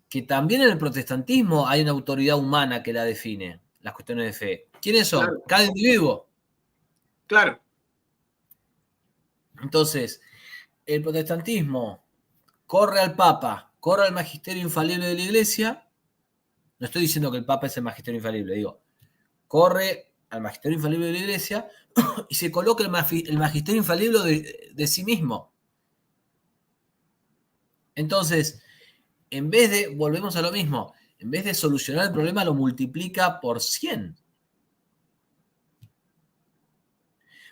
que también en el protestantismo hay una autoridad humana que la define, las cuestiones de fe. ¿Quiénes son? Claro. Cada individuo. Claro. Entonces, el protestantismo corre al Papa, corre al magisterio infalible de la iglesia. No estoy diciendo que el Papa es el magisterio infalible, digo, corre al magisterio infalible de la Iglesia y se coloca el magisterio infalible de sí mismo. Entonces, en vez de, volvemos a lo mismo, en vez de solucionar el problema, lo multiplica por 100.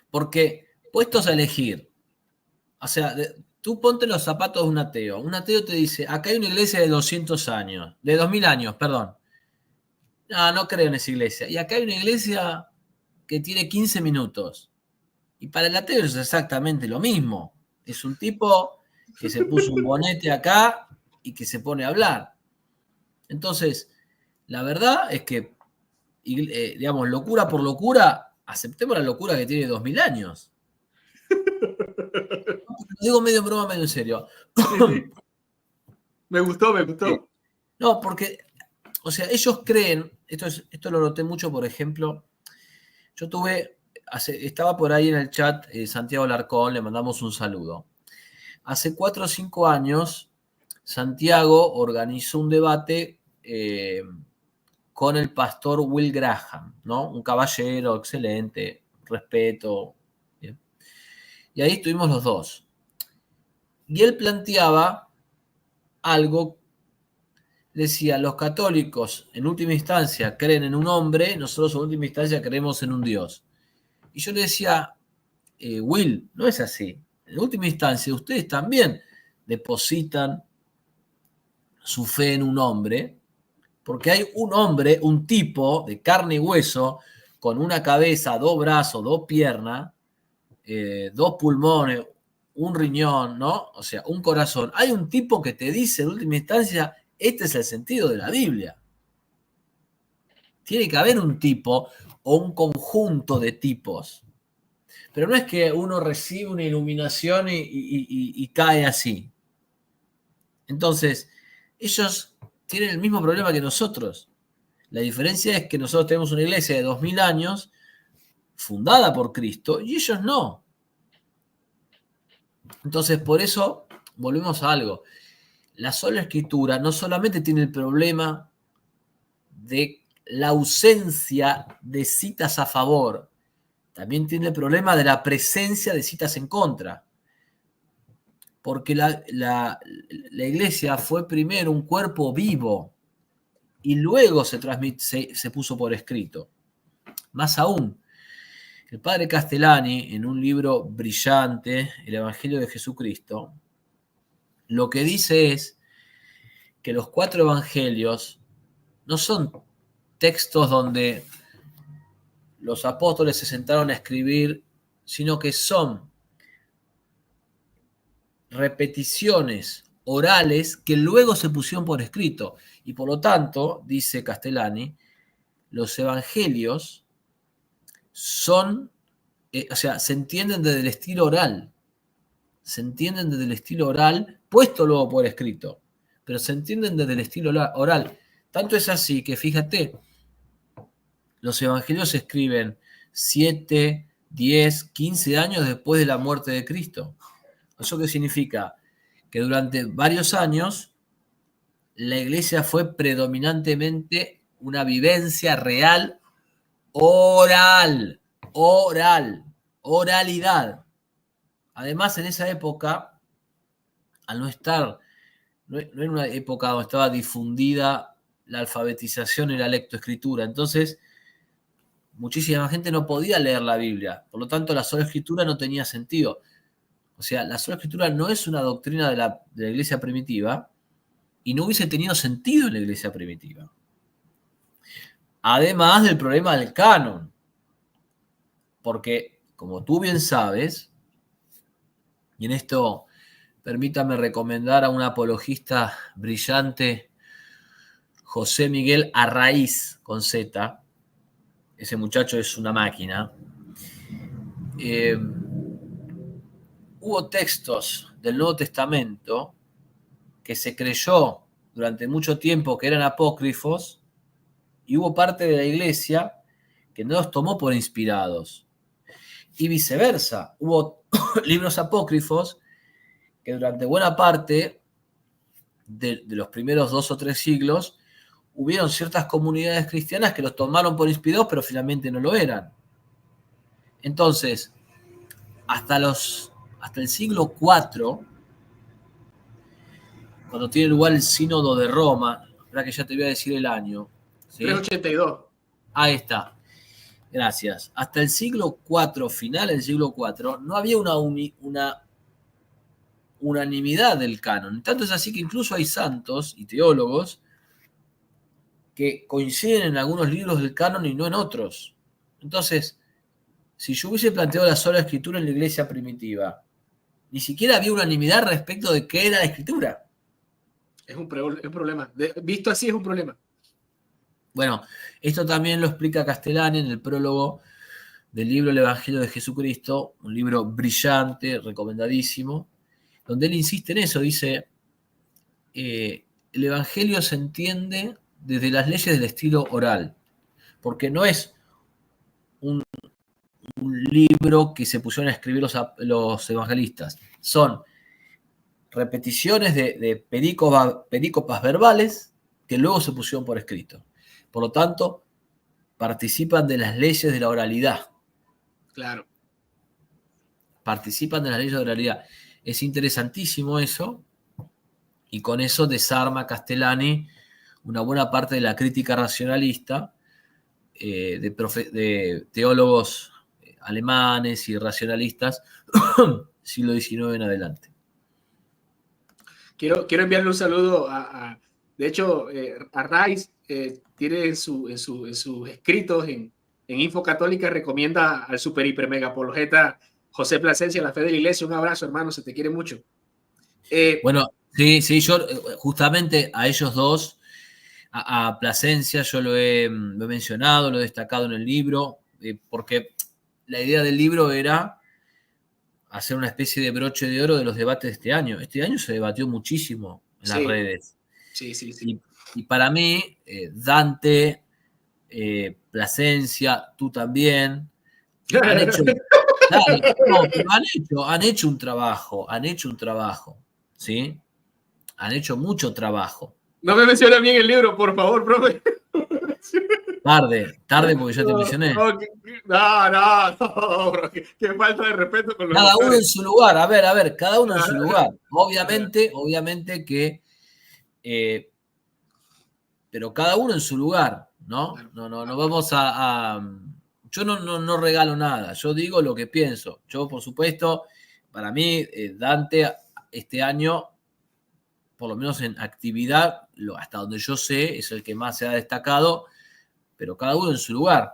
Porque, puestos a elegir, o sea, tú ponte los zapatos de un ateo. Un ateo te dice, acá hay una iglesia de 200 años, de 2000 años, perdón. No creo en esa iglesia. Y acá hay una iglesia que tiene 15 minutos. Y para el ateo es exactamente lo mismo. Es un tipo que se puso un bonete acá y que se pone a hablar. Entonces, la verdad es que, digamos, locura por locura, aceptemos la locura que tiene 2000 años. Lo digo medio en broma, medio en serio. Sí. Me gustó. No, porque, o sea, ellos creen, esto lo noté mucho, por ejemplo, yo estaba por ahí en el chat Santiago Larcón, le mandamos un saludo. Hace 4 o 5 años, Santiago organizó un debate con el pastor Will Graham, ¿no? Un caballero excelente, respeto. ¿Bien? Y ahí estuvimos los dos. Y él planteaba algo, decía, los católicos en última instancia creen en un hombre, nosotros en última instancia creemos en un Dios. Y yo le decía, Will, no es así. En última instancia, ustedes también depositan su fe en un hombre, porque hay un hombre, un tipo de carne y hueso, con una cabeza, 2 brazos, 2 piernas, 2 pulmones, un riñón, ¿no? O sea, un corazón. Hay un tipo que te dice en última instancia, este es el sentido de la Biblia. Tiene que haber un tipo o un conjunto de tipos. Pero no es que uno recibe una iluminación y cae así. Entonces, ellos tienen el mismo problema que nosotros. La diferencia es que nosotros tenemos una iglesia de 2000 años fundada por Cristo y ellos no. Entonces, por eso, volvemos a algo. La sola escritura no solamente tiene el problema de la ausencia de citas a favor, también tiene el problema de la presencia de citas en contra. Porque la iglesia fue primero un cuerpo vivo y luego se puso por escrito. Más aún, el padre Castellani, en un libro brillante, El Evangelio de Jesucristo, lo que dice es que los 4 evangelios no son textos donde los apóstoles se sentaron a escribir, sino que son repeticiones orales que luego se pusieron por escrito. Y por lo tanto, dice Castellani, los evangelios son, se entienden desde el estilo oral. Se entienden desde el estilo oral, puesto luego por escrito. Pero se entienden desde el estilo oral. Tanto es así que, fíjate, los evangelios se escriben 7, 10, 15 años después de la muerte de Cristo. ¿Eso qué significa? Que durante varios años la iglesia fue predominantemente una vivencia real, oralidad. Además, en esa época, al no era una época donde estaba difundida la alfabetización y la lectoescritura, entonces muchísima gente no podía leer la Biblia, por lo tanto la sola escritura no tenía sentido. O sea, la sola escritura no es una doctrina de la iglesia primitiva y no hubiese tenido sentido en la iglesia primitiva. Además del problema del canon, porque como tú bien sabes, y en esto permítame recomendar a un apologista brillante, José Miguel Arraiz, con Z, ese muchacho es una máquina. Hubo textos del Nuevo Testamento que se creyó durante mucho tiempo que eran apócrifos y hubo parte de la iglesia que no los tomó por inspirados. Y viceversa, hubo libros apócrifos que durante buena parte de los primeros 2 o 3 siglos hubieron ciertas comunidades cristianas que los tomaron por inspirados, pero finalmente no lo eran. Entonces, hasta el siglo IV, cuando tiene lugar el Sínodo de Roma, ahora que ya te voy a decir el año. ¿Sí? 382. Ahí está. Gracias. Hasta el siglo IV, final del siglo IV, no había una unanimidad del canon. Tanto es así que incluso hay santos y teólogos que coinciden en algunos libros del canon y no en otros. Entonces, si yo hubiese planteado la sola escritura en la iglesia primitiva, ni siquiera había unanimidad respecto de qué era la escritura. Es un problema. Visto así es un problema. Bueno, esto también lo explica Castellani en el prólogo del libro El Evangelio de Jesucristo, un libro brillante, recomendadísimo, donde él insiste en eso, dice, el Evangelio se entiende desde las leyes del estilo oral, porque no es un libro que se pusieron a escribir los evangelistas, son repeticiones de perícopas verbales que luego se pusieron por escrito. Por lo tanto, participan de las leyes de la oralidad. Claro. Participan de las leyes de oralidad. Es interesantísimo eso, y con eso desarma Castellani una buena parte de la crítica racionalista de teólogos alemanes y racionalistas siglo XIX en adelante. Quiero enviarle un saludo de hecho, Arnaiz tiene en sus escritos en Info Católica, recomienda al super hiper mega apologeta José Plasencia, La Fe de la Iglesia. Un abrazo, hermano, se te quiere mucho. Bueno, sí, yo justamente a ellos dos, a Plasencia, yo lo he mencionado, lo he destacado en el libro, porque la idea del libro era hacer una especie de broche de oro de los debates de este año. Este año se debatió muchísimo en las redes. Sí. Y para mí, Dante, Plasencia, tú también, han hecho un trabajo, ¿sí? Han hecho mucho trabajo. No me menciona bien el libro, por favor, profe. Tarde porque ya te mencioné. No, bro, qué falta de respeto con los cada uno en su lugar, a ver, cada uno en su lugar. Obviamente que pero cada uno en su lugar, ¿no? No vamos yo no regalo nada, yo digo lo que pienso. Yo, por supuesto, para mí, Dante este año, por lo menos en actividad, hasta donde yo sé, es el que más se ha destacado, pero cada uno en su lugar.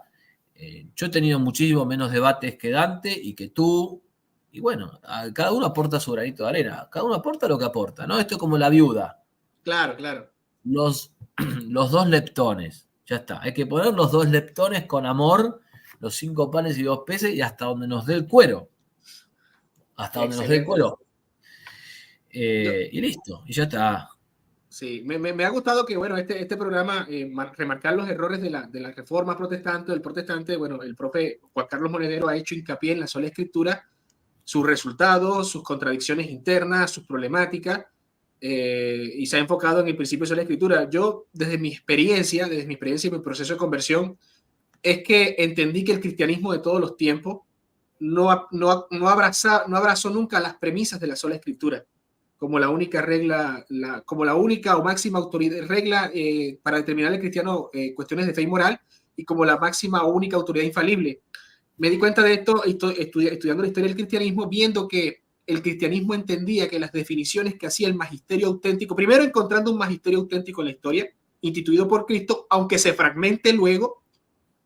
Yo he tenido muchísimo menos debates que Dante y que tú, y bueno, cada uno aporta su granito de arena, cada uno aporta lo que aporta, ¿no? Esto es como la viuda. Claro. Los 2 leptones, ya está. Hay que poner los 2 leptones con amor, los 5 panes y 2 peces, y hasta donde nos dé el cuero. Y listo, y ya está. Sí, me ha gustado que, bueno, este programa, remarcar los errores de la reforma protestante, del protestante. Bueno, el profe Juan Carlos Monedero ha hecho hincapié en la sola escritura, sus resultados, sus contradicciones internas, sus problemáticas, y se ha enfocado en el principio de sola escritura. Yo, desde mi experiencia y mi proceso de conversión, es que entendí que el cristianismo de todos los tiempos no abrazó nunca las premisas de la sola escritura como la única regla, como la única o máxima regla para determinar al cristiano cuestiones de fe y moral, y como la máxima o única autoridad infalible. Me di cuenta de esto estudiando la historia del cristianismo, viendo que el cristianismo entendía que las definiciones que hacía el magisterio auténtico, primero encontrando un magisterio auténtico en la historia, instituido por Cristo, aunque se fragmente luego,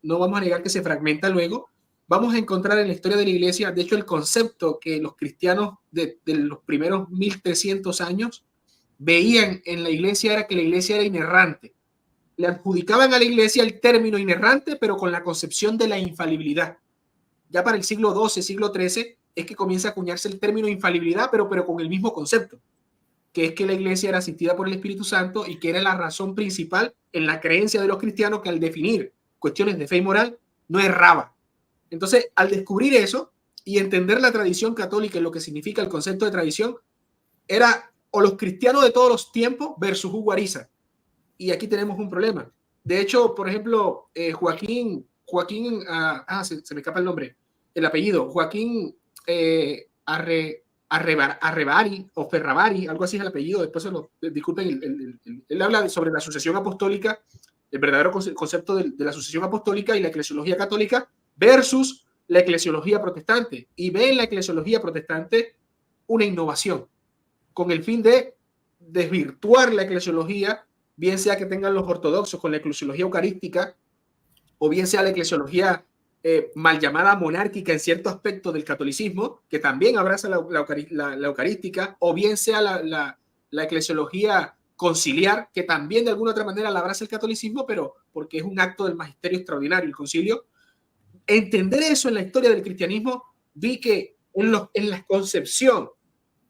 no vamos a negar que se fragmenta luego, vamos a encontrar en la historia de la iglesia, de hecho, el concepto que los cristianos de los primeros 1300 años veían en la iglesia era que la iglesia era inerrante. Le adjudicaban a la iglesia el término inerrante, pero con la concepción de la infalibilidad. Ya para el siglo XII, siglo XIII, es que comienza a acuñarse el término infalibilidad, pero con el mismo concepto, que es que la iglesia era asistida por el Espíritu Santo y que era la razón principal en la creencia de los cristianos, que al definir cuestiones de fe y moral no erraba. Entonces, al descubrir eso y entender la tradición católica y lo que significa el concepto de tradición, era o los cristianos de todos los tiempos versus Hugo Ariza. y aquí tenemos un problema. De hecho, por ejemplo, Joaquín, se me escapa el nombre, el apellido, Joaquín Arrebari o Ferravari, algo así es el apellido, después disculpen, él habla sobre la sucesión apostólica, el verdadero concepto de la sucesión apostólica y la eclesiología católica versus la eclesiología protestante, y ve en la eclesiología protestante una innovación con el fin de desvirtuar la eclesiología, bien sea que tengan los ortodoxos con la eclesiología eucarística, o bien sea la eclesiología mal llamada monárquica en cierto aspecto del catolicismo, que también abraza la eucarística, o bien sea la eclesiología conciliar, que también de alguna otra manera la abraza el catolicismo, pero porque es un acto del magisterio extraordinario, el concilio. Entender eso en la historia del cristianismo, vi que en la concepción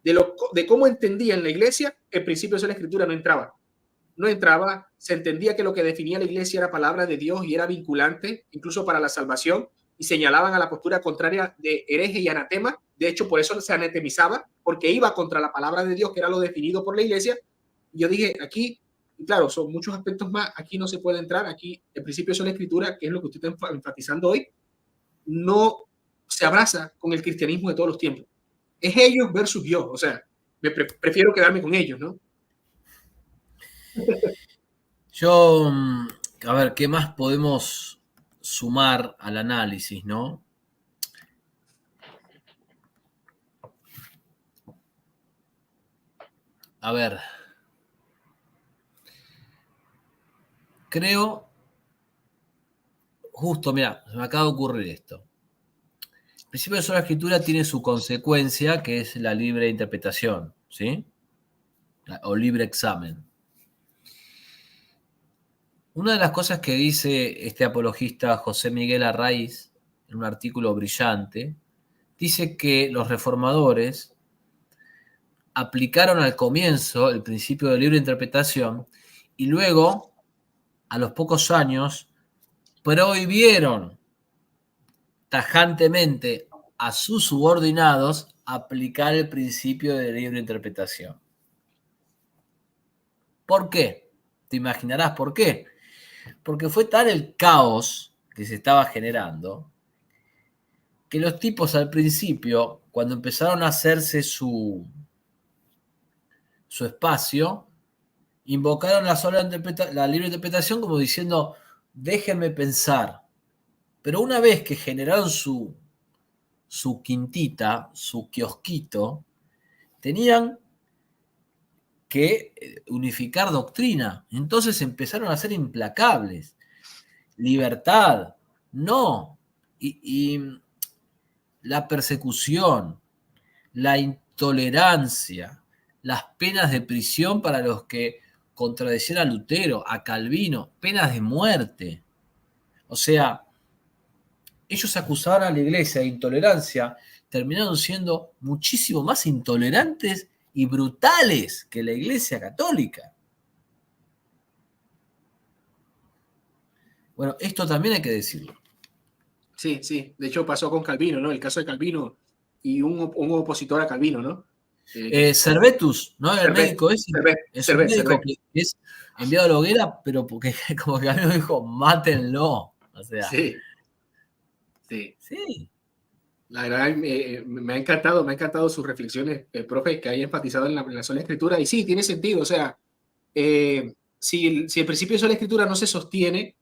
de cómo entendían la iglesia, el principio de la escritura no entraba, se entendía que lo que definía la iglesia era palabra de Dios y era vinculante, incluso para la salvación, y señalaban a la postura contraria de hereje y anatema. De hecho, por eso se anatemizaba, porque iba contra la palabra de Dios, que era lo definido por la iglesia. Y yo dije, aquí, y claro, son muchos aspectos más, aquí no se puede entrar, aquí el principio de la escritura, que es lo que usted está enfatizando hoy, no se abraza con el cristianismo de todos los tiempos. Es ellos versus yo, o sea, prefiero quedarme con ellos, ¿no? Yo, a ver, ¿qué más podemos sumar al análisis, no? A ver, creo, justo, mira, se me acaba de ocurrir esto. El principio de sola escritura tiene su consecuencia, que es la libre interpretación, ¿sí? O libre examen. Una de las cosas que dice este apologista José Miguel Arraiz, en un artículo brillante, dice que los reformadores aplicaron al comienzo el principio de libre interpretación y luego, a los pocos años, prohibieron tajantemente a sus subordinados aplicar el principio de libre interpretación. ¿Por qué? Te imaginarás por qué. Porque fue tal el caos que se estaba generando que los tipos al principio, cuando empezaron a hacerse su espacio, invocaron la libre interpretación como diciendo, déjenme pensar. Pero una vez que generaron su quintita, su kiosquito, tenían que unificar doctrina. Entonces empezaron a ser implacables. Libertad, no. Y la persecución, la intolerancia, las penas de prisión para los que contradecieran a Lutero, a Calvino, penas de muerte. O sea, ellos acusaban a la iglesia de intolerancia, terminaron siendo muchísimo más intolerantes y brutales que la iglesia católica. Bueno, esto también hay que decirlo. Sí, sí. De hecho, pasó con Calvino, ¿no? El caso de Calvino y un opositor a Calvino, ¿no? Servetus, ¿no? El médico ese. Es un médico Servet. que es enviado a la hoguera, pero porque como que Calvino dijo, mátenlo. O sea. Sí. Sí. La verdad, me ha encantado sus reflexiones, profe, que haya enfatizado en la sola escritura. Y sí, tiene sentido. O sea, si el principio de sola escritura no se sostiene,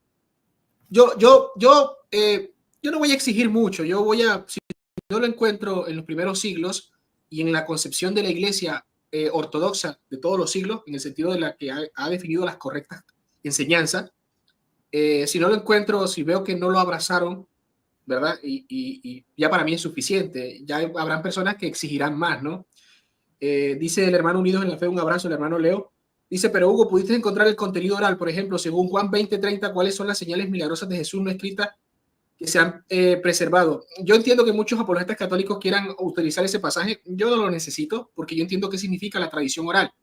yo no voy a exigir mucho. Si yo lo encuentro en los primeros siglos y en la concepción de la iglesia ortodoxa de todos los siglos, en el sentido de la que ha definido las correctas enseñanzas, si no lo encuentro, si veo que no lo abrazaron, ¿verdad? Y ya para mí es suficiente. Ya habrán personas que exigirán más, ¿no? Dice el hermano Unidos en la Fe, un abrazo, el hermano Leo. Dice, pero Hugo, ¿pudiste encontrar el contenido oral? Por ejemplo, según Juan 20:30, ¿cuáles son las señales milagrosas de Jesús no escritas que se han preservado? Yo entiendo que muchos apologetas católicos quieran utilizar ese pasaje. Yo no lo necesito porque yo entiendo qué significa la tradición oral.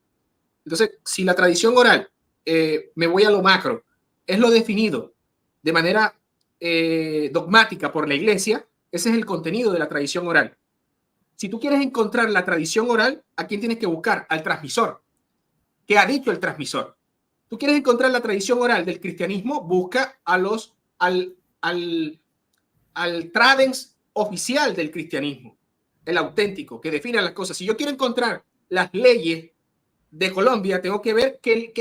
Entonces, si la tradición oral, me voy a lo macro, es lo definido de manera dogmática por la iglesia, ese es el contenido de la tradición oral. Si tú quieres encontrar la tradición oral, ¿a quién tienes que buscar? Al transmisor. ¿Qué ha dicho el transmisor? Tú quieres encontrar la tradición oral del cristianismo, busca al tradens oficial del cristianismo, el auténtico, que define las cosas. Si yo quiero encontrar las leyes de Colombia, tengo que ver que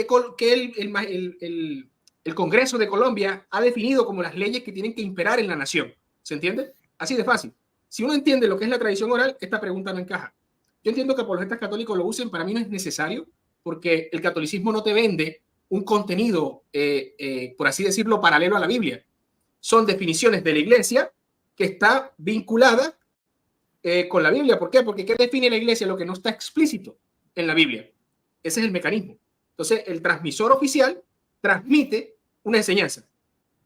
el Congreso de Colombia ha definido como las leyes que tienen que imperar en la nación. ¿Se entiende? Así de fácil. Si uno entiende lo que es la tradición oral, esta pregunta no encaja. Yo entiendo que apologetas católicos lo usen, para mí no es necesario, porque el catolicismo no te vende un contenido, por así decirlo, paralelo a la Biblia. Son definiciones de la iglesia que está vinculada con la Biblia. ¿Por qué? Porque ¿qué define la iglesia? Lo que no está explícito en la Biblia. Ese es el mecanismo. Entonces, el transmisor oficial transmite una enseñanza.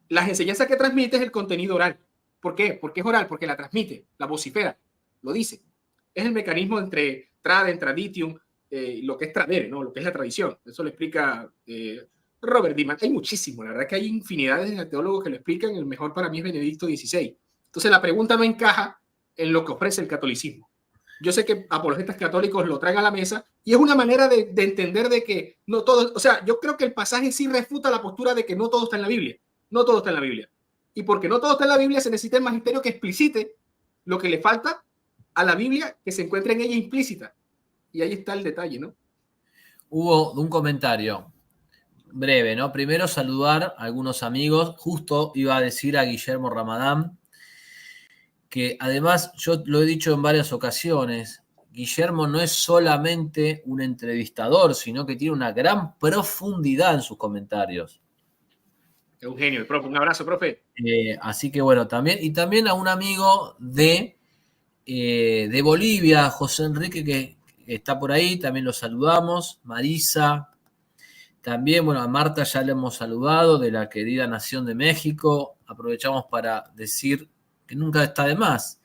Las enseñanzas que transmite es el contenido oral. ¿Por qué? Porque es oral, porque la transmite, la vocifera, lo dice. Es el mecanismo entre tradem, traditium, lo que es tradere, ¿no? Lo que es la tradición. Eso lo explica Robert Diman. Hay muchísimo, la verdad que hay infinidades de teólogos que lo explican. El mejor para mí es Benedicto XVI. Entonces la pregunta no encaja en lo que ofrece el catolicismo. Yo sé que apologetas católicos lo traen a la mesa y es una manera de entender de que no todo, o sea, yo creo que el pasaje sí refuta la postura de que no todo está en la Biblia. No todo está en la Biblia. Y porque no todo está en la Biblia, se necesita el magisterio que explicite lo que le falta a la Biblia, que se encuentra en ella implícita. Y ahí está el detalle, ¿no? Hubo un comentario breve, ¿no? Primero saludar a algunos amigos. Justo iba a decir a Guillermo Ramadán, que además yo lo he dicho en varias ocasiones, Guillermo no es solamente un entrevistador, sino que tiene una gran profundidad en sus comentarios. Es un genio, profe. Un abrazo, profe. Así que bueno, también a un amigo de Bolivia, José Enrique, que está por ahí, también lo saludamos. Marisa, también, bueno, a Marta ya le hemos saludado, de la querida Nación de México. Aprovechamos para decir que nunca está de más,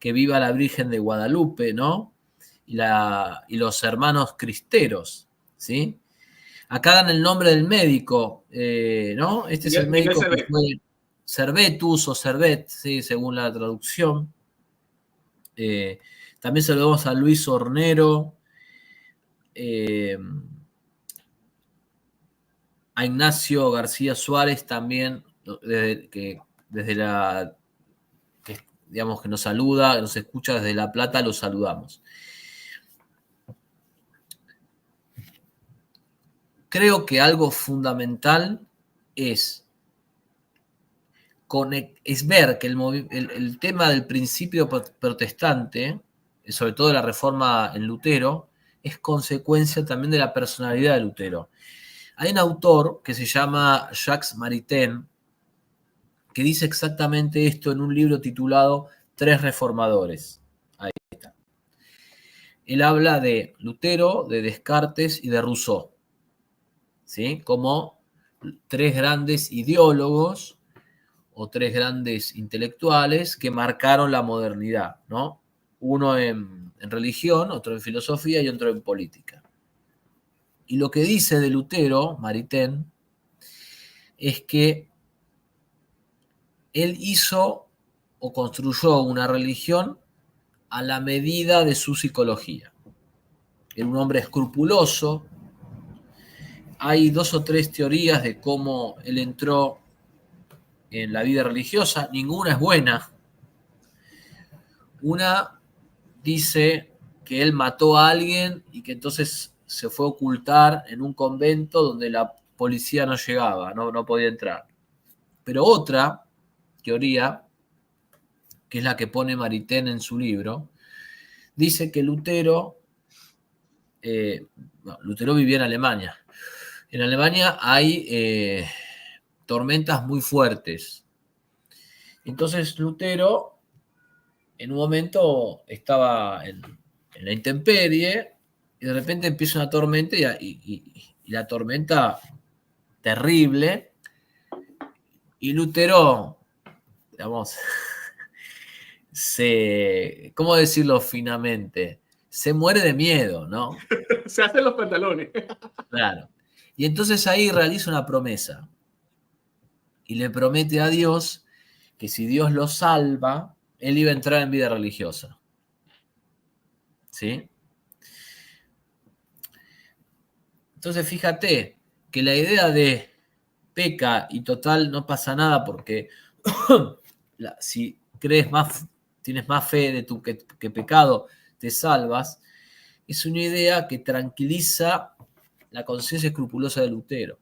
que viva la Virgen de Guadalupe, ¿no? Y los hermanos cristeros, ¿sí? Acá dan el nombre del médico, ¿no? Este es el médico que fue Servetus o Servet, ¿sí? Según la traducción. También saludamos a Luis Hornero, a Ignacio García Suárez también, que digamos que nos saluda, nos escucha desde La Plata, lo saludamos. Creo que algo fundamental es ver que el tema del principio protestante, sobre todo de la reforma en Lutero, es consecuencia también de la personalidad de Lutero. Hay un autor que se llama Jacques Maritain, que dice exactamente esto en un libro titulado Tres Reformadores. Ahí está. Él habla de Lutero, de Descartes y de Rousseau, ¿sí? Como tres grandes ideólogos o tres grandes intelectuales que marcaron la modernidad, ¿no? Uno en religión, otro en filosofía y otro en política. Y lo que dice de Lutero, Maritain, es que él hizo o construyó una religión a la medida de su psicología. Era un hombre escrupuloso. Hay 2 o 3 teorías de cómo él entró en la vida religiosa. Ninguna es buena. Una dice que él mató a alguien y que entonces se fue a ocultar en un convento donde la policía no llegaba, no podía entrar. Pero otra teoría, que es la que pone Maritain en su libro, dice que Lutero vivía en Alemania. En Alemania hay tormentas muy fuertes. Entonces Lutero en un momento estaba en la intemperie y de repente empieza una tormenta y la tormenta terrible, y Lutero, digamos, ¿cómo decirlo finamente? Se muere de miedo, ¿no? Se hacen los pantalones. Claro. Y entonces ahí realiza una promesa. Y le promete a Dios que si Dios lo salva, él iba a entrar en vida religiosa. ¿Sí? Entonces fíjate que la idea de peca y total no pasa nada porque si crees más, tienes más fe de tu que pecado, te salvas, es una idea que tranquiliza la conciencia escrupulosa de Lutero.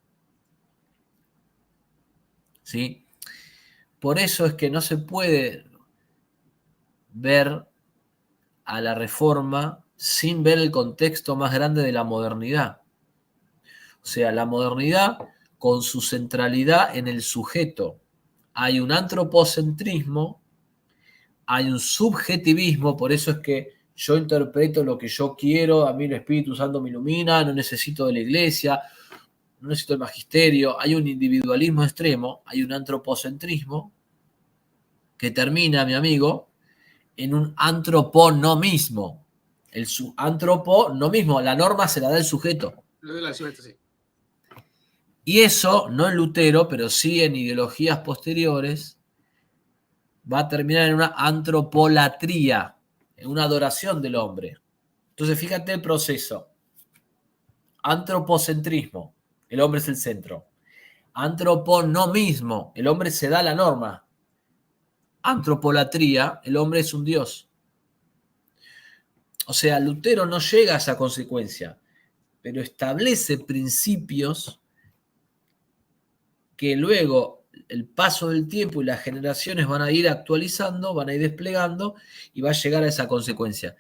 ¿Sí? Por eso es que no se puede ver a la Reforma sin ver el contexto más grande de la modernidad. O sea, la modernidad con su centralidad en el sujeto. Hay un antropocentrismo, hay un subjetivismo, por eso es que yo interpreto lo que yo quiero, a mí el Espíritu Santo me ilumina, no necesito de la iglesia, no necesito el magisterio, hay un individualismo extremo, hay un antropocentrismo que termina, mi amigo, en un antroponomismo. El antroponomismo, la norma se la da el sujeto. Sí. Y eso, no en Lutero, pero sí en ideologías posteriores, va a terminar en una antropolatría, en una adoración del hombre. Entonces, fíjate el proceso. Antropocentrismo, el hombre es el centro. Antroponomismo, el hombre se da la norma. Antropolatría, el hombre es un dios. O sea, Lutero no llega a esa consecuencia, pero establece principios que luego el paso del tiempo y las generaciones van a ir actualizando, van a ir desplegando y va a llegar a esa consecuencia.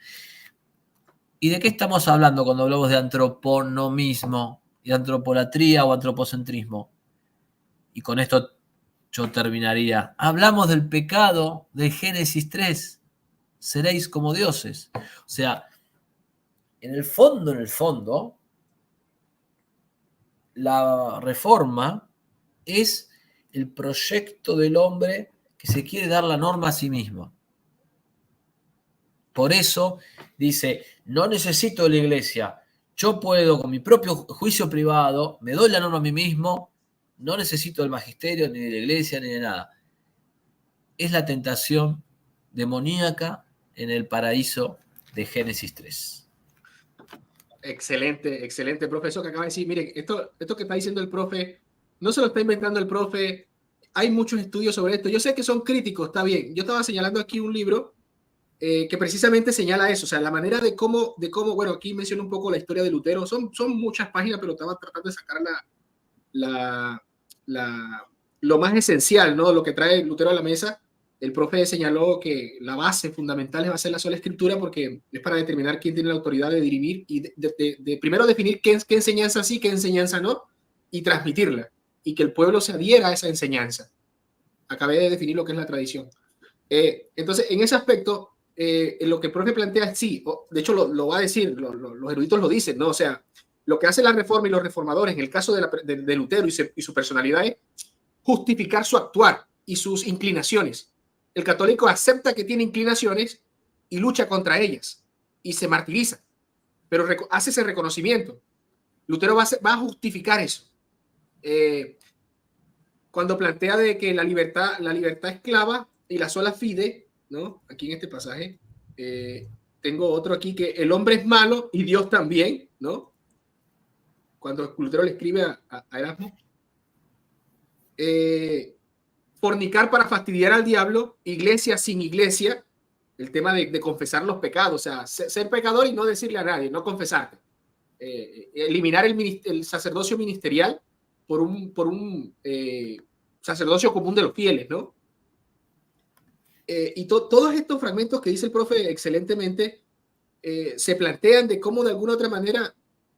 ¿Y de qué estamos hablando cuando hablamos de antroponomismo, y antropolatría o antropocentrismo? Y con esto yo terminaría. Hablamos del pecado de Génesis 3. Seréis como dioses. O sea, en el fondo, la Reforma es el proyecto del hombre que se quiere dar la norma a sí mismo. Por eso dice, no necesito de la iglesia, yo puedo con mi propio juicio privado, me doy la norma a mí mismo, no necesito del magisterio, ni de la iglesia, ni de nada. Es la tentación demoníaca en el paraíso de Génesis 3. Excelente, excelente, profe. Eso que acaba de decir, mire, esto que está diciendo el profe, no se lo está inventando el profe. Hay muchos estudios sobre esto. Yo sé que son críticos, está bien. Yo estaba señalando aquí un libro que precisamente señala eso, o sea, la manera de cómo, bueno, aquí menciono un poco la historia de Lutero. Son muchas páginas, pero estaba tratando de sacar lo más esencial, ¿no? Lo que trae Lutero a la mesa. El profe señaló que la base fundamental va a ser la sola escritura porque es para determinar quién tiene la autoridad de dirimir y de primero definir qué enseñanza sí, qué enseñanza no, y transmitirla, y que el pueblo se adhiera a esa enseñanza. Acabé de definir lo que es la tradición. Entonces, en ese aspecto, lo que el profe plantea es sí, de hecho lo va a decir, los eruditos lo dicen, ¿no? O sea, lo que hace la Reforma y los reformadores, en el caso de Lutero y su personalidad, es justificar su actuar y sus inclinaciones. El católico acepta que tiene inclinaciones y lucha contra ellas y se martiriza, pero hace ese reconocimiento. Lutero va a justificar eso. Cuando plantea de que la libertad esclava y la sola fide, ¿no? Aquí en este pasaje, tengo otro aquí que el hombre es malo y Dios también, ¿no? Cuando Lutero le escribe a Erasmo, fornicar para fastidiar al diablo, iglesia sin iglesia, el tema de confesar los pecados, o sea, ser pecador y no decirle a nadie, no confesarte. Eliminar el sacerdocio ministerial por un sacerdocio común de los fieles, ¿no? Y todos estos fragmentos que dice el profe excelentemente se plantean de cómo de alguna u otra manera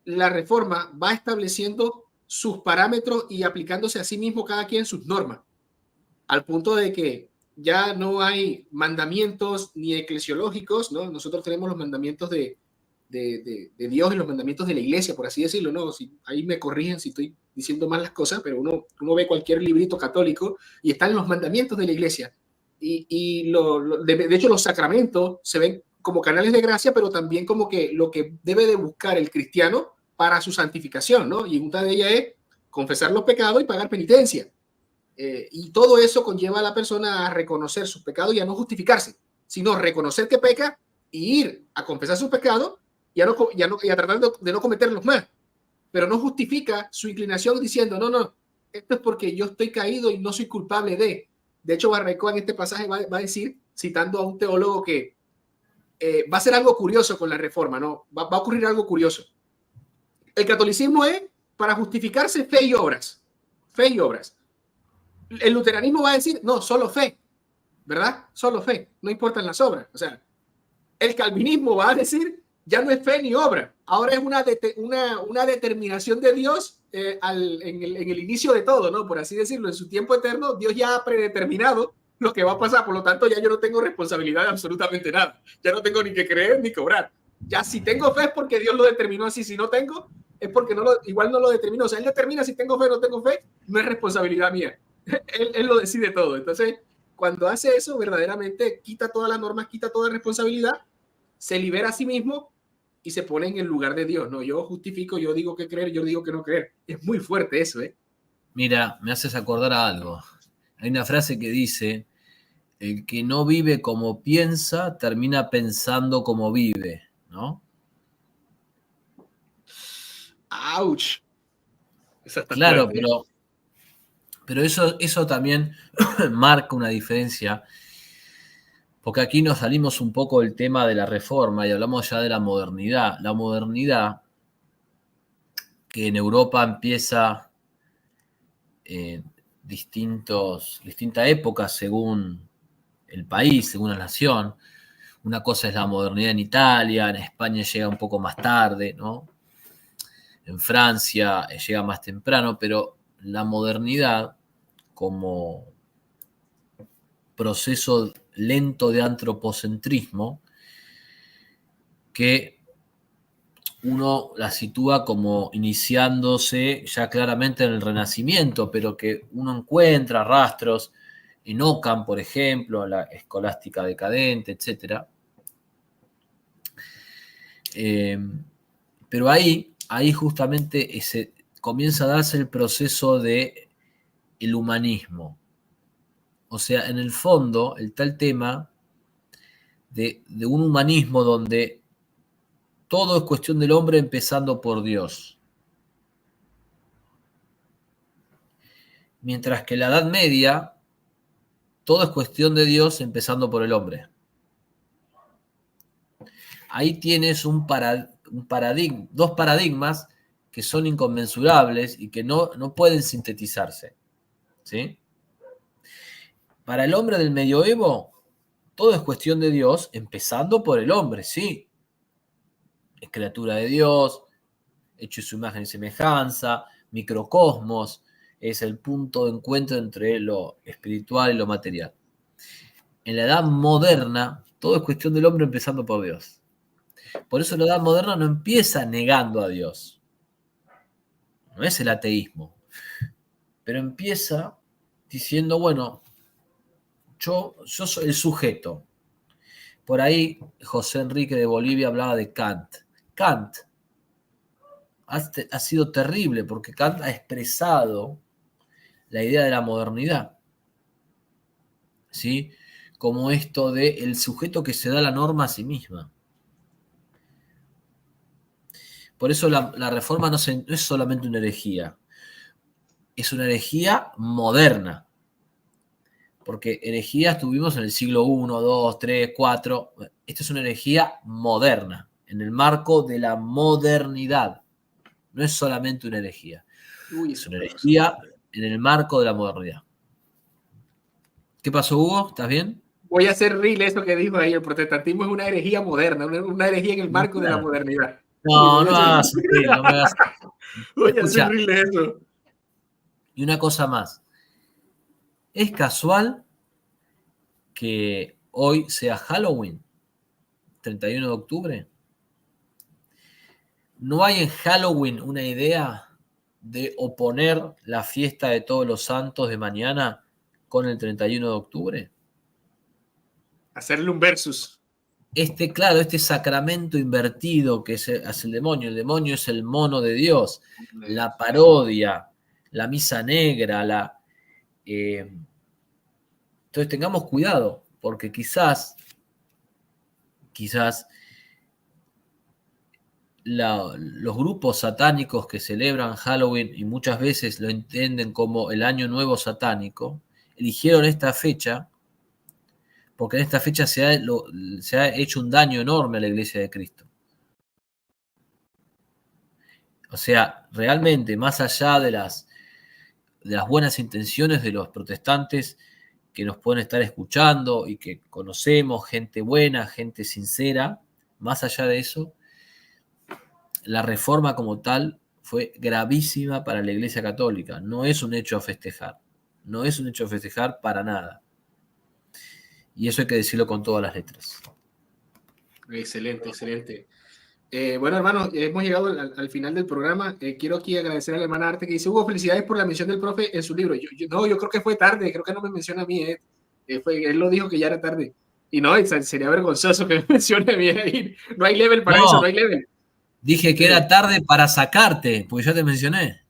la Reforma va estableciendo sus parámetros y aplicándose a sí mismo cada quien sus normas, al punto de que ya no hay mandamientos ni eclesiológicos, ¿no? Nosotros tenemos los mandamientos de Dios y los mandamientos de la iglesia, por así decirlo, ¿no? Ahí me corrigen si estoy diciendo mal las cosas, pero uno ve cualquier librito católico y están los mandamientos de la iglesia. Y de hecho los sacramentos se ven como canales de gracia, pero también como que lo que debe de buscar el cristiano para su santificación, ¿no? Y una de ellas es confesar los pecados y pagar penitencia. Y todo eso conlleva a la persona a reconocer sus pecados y a no justificarse, sino reconocer que peca y ir a confesar sus pecados y a tratar de no cometerlos más. pero no justifica su inclinación diciendo, no, esto es porque yo estoy caído y no soy culpable de. De hecho, Barraicó en este pasaje va a decir, citando a un teólogo, que va a ser algo curioso con la reforma, ¿no? Va a ocurrir algo curioso. El catolicismo es, para justificarse, fe y obras. Fe y obras. El luteranismo va a decir, no, solo fe, ¿verdad? Solo fe, no importan las obras. O sea, el calvinismo va a decir, ya no es fe ni obra, ahora es una determinación de Dios en el inicio de todo, ¿no? Por así decirlo, en su tiempo eterno, Dios ya ha predeterminado lo que va a pasar, por lo tanto ya yo no tengo responsabilidad de absolutamente nada, ya no tengo ni que creer ni cobrar. Ya si tengo fe es porque Dios lo determinó así, si no tengo es porque igual no lo determinó. O sea, Él determina si tengo fe o no tengo fe, no es responsabilidad mía. Él lo decide todo. Entonces, cuando hace eso, verdaderamente quita todas las normas, quita toda responsabilidad, se libera a sí mismo y se pone en el lugar de Dios. No, yo justifico, yo digo que creer, yo digo que no creer. Es muy fuerte eso, ¿eh? Mira, me haces acordar a algo. Hay una frase que dice, el que no vive como piensa, termina pensando como vive, ¿no? ¡Auch! Claro, fuerte, ¿eh? pero eso también marca una diferencia, porque aquí nos salimos un poco del tema de la reforma y hablamos ya de la modernidad. La modernidad, que en Europa empieza distintas épocas según el país, según la nación. Una cosa es la modernidad en Italia, en España llega un poco más tarde, ¿no? En Francia llega más temprano, pero la modernidad como proceso lento de antropocentrismo, que uno la sitúa como iniciándose ya claramente en el Renacimiento, pero que uno encuentra rastros en Ockham, por ejemplo, la escolástica decadente, etc. Pero ahí justamente comienza a darse el proceso de el humanismo. O sea, en el fondo, el tal tema de un humanismo donde todo es cuestión del hombre empezando por Dios. Mientras que en la Edad Media, todo es cuestión de Dios empezando por el hombre. Ahí tienes dos paradigmas que son inconmensurables y que no pueden sintetizarse, ¿sí? Para el hombre del medioevo, todo es cuestión de Dios, empezando por el hombre, sí. Es criatura de Dios, hecho su imagen y semejanza, microcosmos, es el punto de encuentro entre lo espiritual y lo material. En la edad moderna, todo es cuestión del hombre empezando por Dios. Por eso la edad moderna no empieza negando a Dios. No es el ateísmo. Pero empieza diciendo, bueno, yo soy el sujeto. Por ahí José Enrique de Bolivia hablaba de Kant. Kant ha sido terrible porque Kant ha expresado la idea de la modernidad, ¿sí? Como esto de el sujeto que se da la norma a sí misma. Por eso la reforma no es solamente una herejía, es una herejía moderna. Porque herejías tuvimos en el siglo I, II, III, IV. Esta es una herejía moderna, en el marco de la modernidad. No es solamente una herejía. Es una herejía en el marco de la modernidad. ¿Qué pasó, Hugo? ¿Estás bien? Voy a hacer real eso que dijo ahí. El protestantismo es una herejía moderna, una herejía en el marco de la modernidad. No hagas real, no me hagas. Voy a hacer real eso. Y una cosa más. Es casual que hoy sea Halloween, 31 de octubre. ¿No hay en Halloween una idea de oponer la fiesta de Todos los Santos de mañana con el 31 de octubre? Hacerle un versus. Este sacramento invertido que hace el demonio es el mono de Dios, la parodia, la misa negra, entonces tengamos cuidado, porque quizás los grupos satánicos que celebran Halloween y muchas veces lo entienden como el Año Nuevo satánico, eligieron esta fecha porque en esta fecha se ha hecho un daño enorme a la Iglesia de Cristo. O sea, realmente, más allá de las buenas intenciones de los protestantes que nos pueden estar escuchando y que conocemos, gente buena, gente sincera, más allá de eso, la reforma como tal fue gravísima para la Iglesia Católica. No es un hecho a festejar. No es un hecho a festejar para nada. Y eso hay que decirlo con todas las letras. Excelente, excelente. Bueno, hermanos, hemos llegado al final del programa. Quiero aquí agradecer a la hermana Arte que dice: Hugo, felicidades por la mención del profe en su libro. Yo creo que fue tarde, creo que no me menciona a mí. Él lo dijo que ya era tarde. Y no, sería vergonzoso que me mencione a mí ahí. No hay level para eso, no hay level. Dije que era tarde para sacarte, porque ya te mencioné.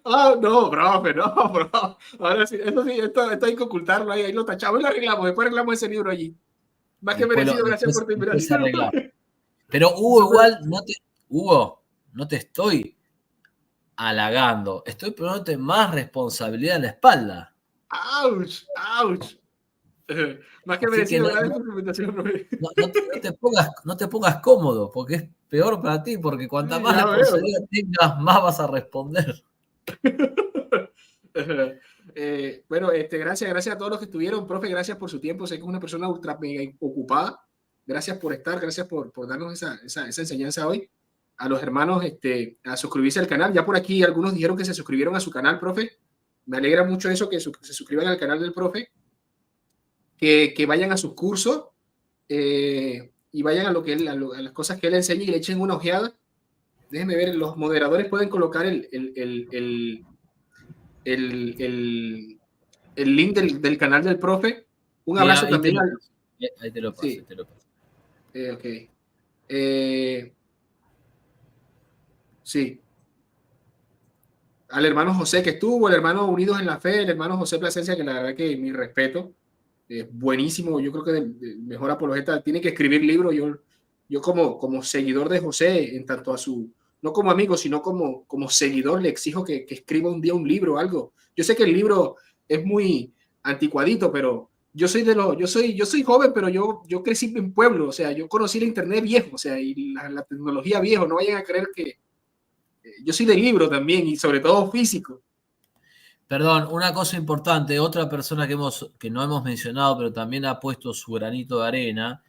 No, profe, no, bro. Ahora sí, esto hay que ocularlo ahí lo tachamos y lo arreglamos. Después arreglamos ese libro allí. Más que merecido, gracias por tu invitación. Pero Hugo, no te estoy halagando, estoy poniéndote más responsabilidad en la espalda. ¡Auch! ¡Auch! Más que merecido, gracias por tu invitación, Rubén. No te pongas cómodo, porque es peor para ti, porque cuanta más responsabilidad tengas, más vas a responder. Bueno, gracias a todos los que estuvieron. Profe, gracias por su tiempo. Sé que es una persona ultra mega ocupada. Gracias por estar, gracias por darnos esa enseñanza hoy. A los hermanos a suscribirse al canal. Ya por aquí algunos dijeron que se suscribieron a su canal, profe. Me alegra mucho eso, que se suscriban al canal del profe. Que vayan a sus cursos y vayan a las cosas que él enseña y le echen una ojeada. Déjenme ver, los moderadores pueden colocar el link del canal del profe. Un abrazo también. Ahí te lo paso, sí. Ok. Sí. Al hermano José que estuvo, el hermano Unidos en la Fe, el hermano José Plasencia, que la verdad que mi respeto. Buenísimo, yo creo que el mejor apologeta. Tiene que escribir libros. Yo como seguidor de José, en tanto a su, no como amigo, sino como seguidor, le exijo que escriba un día un libro o algo. Yo sé que el libro es muy anticuadito, pero yo soy joven, pero yo crecí en pueblo, o sea, yo conocí el internet viejo, o sea, y la tecnología viejo. No vayan a creer que yo soy de libro también, y sobre todo físico. Perdón, una cosa importante, otra persona que no hemos mencionado, pero también ha puesto su granito de arena,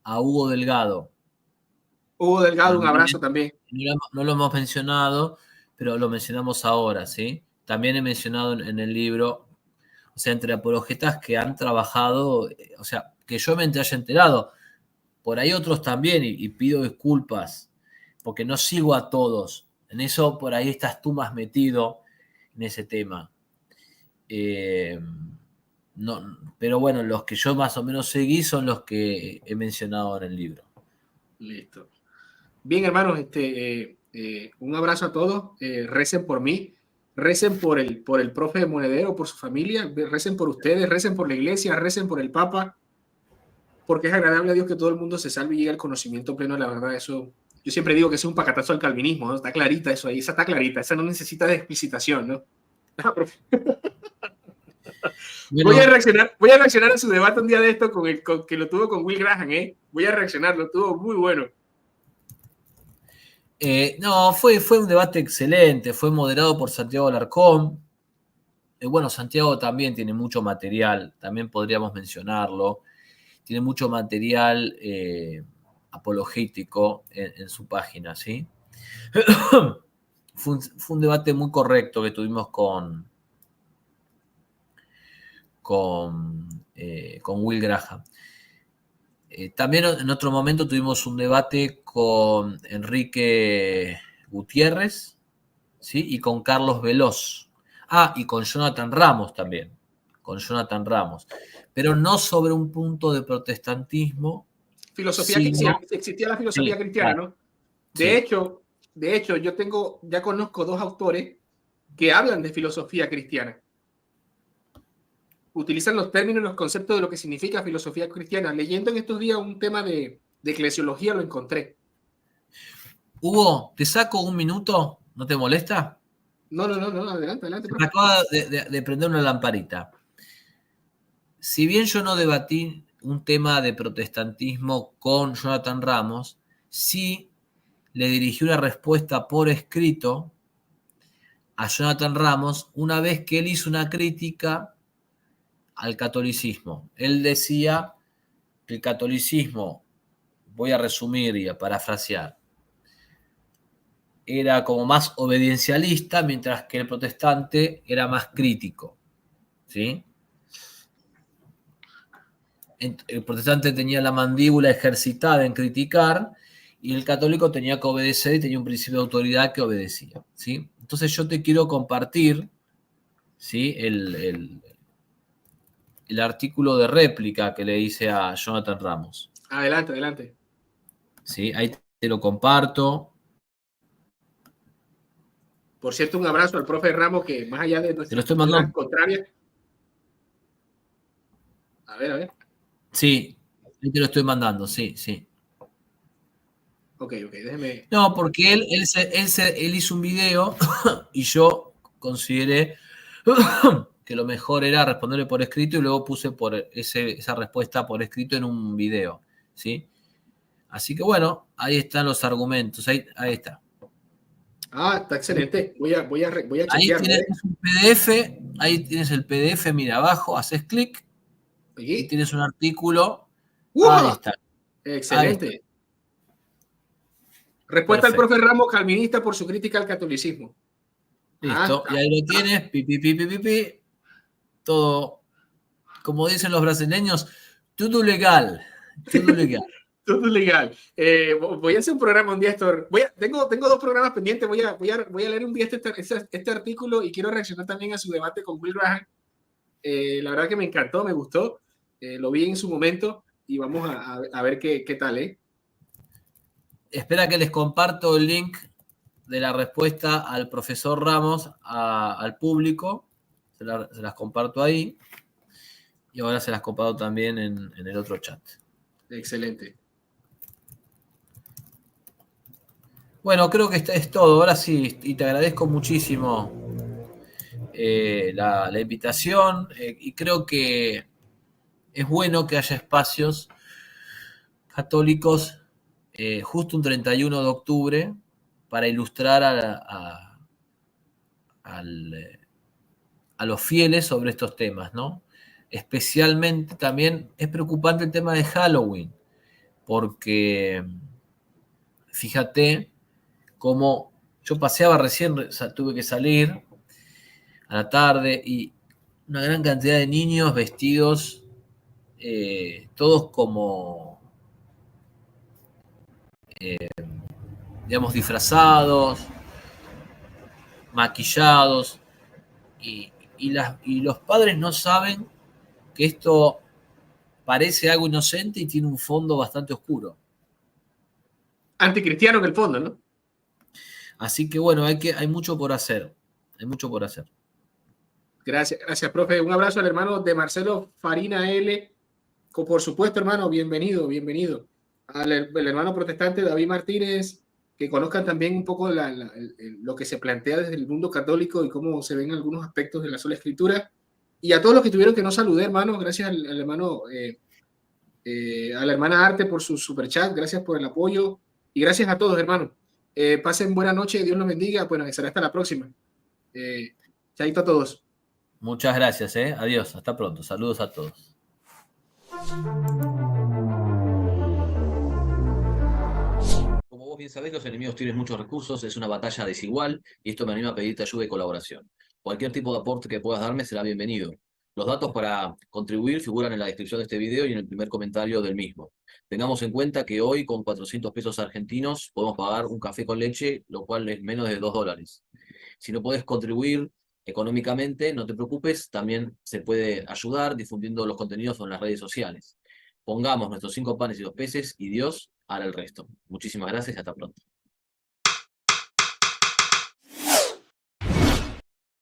a Hugo Delgado. Hugo Delgado, un abrazo también. No lo hemos mencionado, pero lo mencionamos ahora, ¿sí? También he mencionado en el libro, o sea, entre apologetas que han trabajado, o sea, que yo me haya enterado, por ahí otros también, y pido disculpas, porque no sigo a todos. En eso, por ahí estás tú más metido en ese tema. No, pero bueno, los que yo más o menos seguí son los que he mencionado en el libro. Listo. Bien, hermanos, un abrazo a todos. Recen por mí, recen por el profe Monedero, por su familia, recen por ustedes, recen por la iglesia, recen por el Papa, porque es agradable a Dios que todo el mundo se salve y llegue al conocimiento pleno de la verdad. Eso, yo siempre digo que es un pacatazo al calvinismo, ¿no? Está clarita eso ahí, esa está clarita, esa no necesita de explicitación, ¿no? Bueno, voy a reaccionar a su debate un día de esto con que lo tuvo con Will Graham, ¿eh? Voy a reaccionar, lo tuvo muy bueno. No, fue un debate excelente, fue moderado por Santiago Alarcón. Bueno, Santiago también tiene mucho material, también podríamos mencionarlo. Tiene mucho material apologético en su página, ¿sí? Fue un debate muy correcto que tuvimos con Will Graham. También en otro momento tuvimos un debate con Enrique Gutiérrez, ¿sí? Y con Carlos Veloz. Y con Jonathan Ramos también. Con Jonathan Ramos. Pero no sobre un punto de protestantismo. Existía la filosofía cristiana, claro. ¿No? De hecho, ya conozco dos autores que hablan de filosofía cristiana. Utilizan los términos y los conceptos de lo que significa filosofía cristiana. Leyendo en estos días un tema de de eclesiología lo encontré. Hugo, ¿te saco un minuto? ¿No te molesta? No, adelante, adelante. Me acaba de prender una lamparita. Si bien yo no debatí un tema de protestantismo con Jonathan Ramos, sí le dirigí una respuesta por escrito a Jonathan Ramos una vez que él hizo una crítica al catolicismo. Él decía que el catolicismo, voy a resumir y a parafrasear, era como más obediencialista, mientras que el protestante era más crítico, ¿sí? El protestante tenía la mandíbula ejercitada en criticar y el católico tenía que obedecer y tenía un principio de autoridad que obedecía, ¿sí? Entonces yo te quiero compartir, ¿sí?, el artículo de réplica que le hice a Jonathan Ramos. Adelante, adelante. ¿Sí? Ahí te lo comparto. Por cierto, un abrazo al profe Ramos, que más allá de Te lo estoy mandando. contraria. A ver. Sí, ahí te lo estoy mandando, sí. Ok, déjeme. No, porque él hizo un video y yo consideré que lo mejor era responderle por escrito y luego puse esa respuesta por escrito en un video, ¿sí? Así que bueno, ahí están los argumentos, ahí está. Ah, está excelente. Voy a chequear. Ahí tienes un PDF, ahí tienes el PDF, mira abajo, haces clic y tienes un artículo. Ahí está. Excelente. Ahí está. Respuesta Perfecto. al profe Ramos, calvinista, por su crítica al catolicismo. Listo, y ahí lo tienes, pi. Todo, como dicen los brasileños, todo legal. Todo legal. Voy a hacer un programa un día, Héctor. Tengo 2 programas pendientes. Voy a leer un día este artículo y quiero reaccionar también a su debate con Will Graham. La verdad que me encantó, me gustó. Lo vi en su momento y vamos a ver qué tal, ¿eh? Espera que les comparto el link de la respuesta al profesor Ramos al público. Se las comparto ahí. Y ahora se las comparto también en el otro chat. Excelente. Bueno, creo que es todo. Ahora sí, y te agradezco muchísimo la invitación. Y creo que es bueno que haya espacios católicos justo un 31 de octubre para ilustrar a los fieles sobre estos temas, ¿no? Especialmente también es preocupante el tema de Halloween, porque fíjate cómo yo paseaba recién, tuve que salir a la tarde y una gran cantidad de niños vestidos, todos como, digamos, disfrazados, maquillados, y los padres no saben que esto parece algo inocente y tiene un fondo bastante oscuro. Anticristiano en el fondo, ¿no? Así que bueno, hay mucho por hacer. Hay mucho por hacer. Gracias, profe. Un abrazo al hermano de Marcelo Farina L. Por supuesto, hermano, bienvenido. Al hermano protestante David Martínez, que conozcan también un poco lo que se plantea desde el mundo católico y cómo se ven algunos aspectos de la sola escritura. Y a todos los que tuvieron que no saludé, hermano, gracias al hermano, a la hermana Arte por su superchat, gracias por el apoyo y gracias a todos, hermano. Pasen buena noche, Dios los bendiga. Bueno, será hasta la próxima. Chaito a todos. Muchas gracias, adiós, hasta pronto, saludos a todos. Como vos bien sabés, los enemigos tienen muchos recursos, es una batalla desigual y esto me anima a pedirte ayuda y colaboración. Cualquier tipo de aporte que puedas darme será bienvenido. Los datos para contribuir figuran en la descripción de este video y en el primer comentario del mismo. Tengamos en cuenta que hoy con 400 pesos argentinos podemos pagar un café con leche, lo cual es menos de $2. Si no podés contribuir económicamente, no te preocupes, también se puede ayudar difundiendo los contenidos en las redes sociales. Pongamos nuestros 5 panes y 2 peces y Dios hará el resto. Muchísimas gracias y hasta pronto.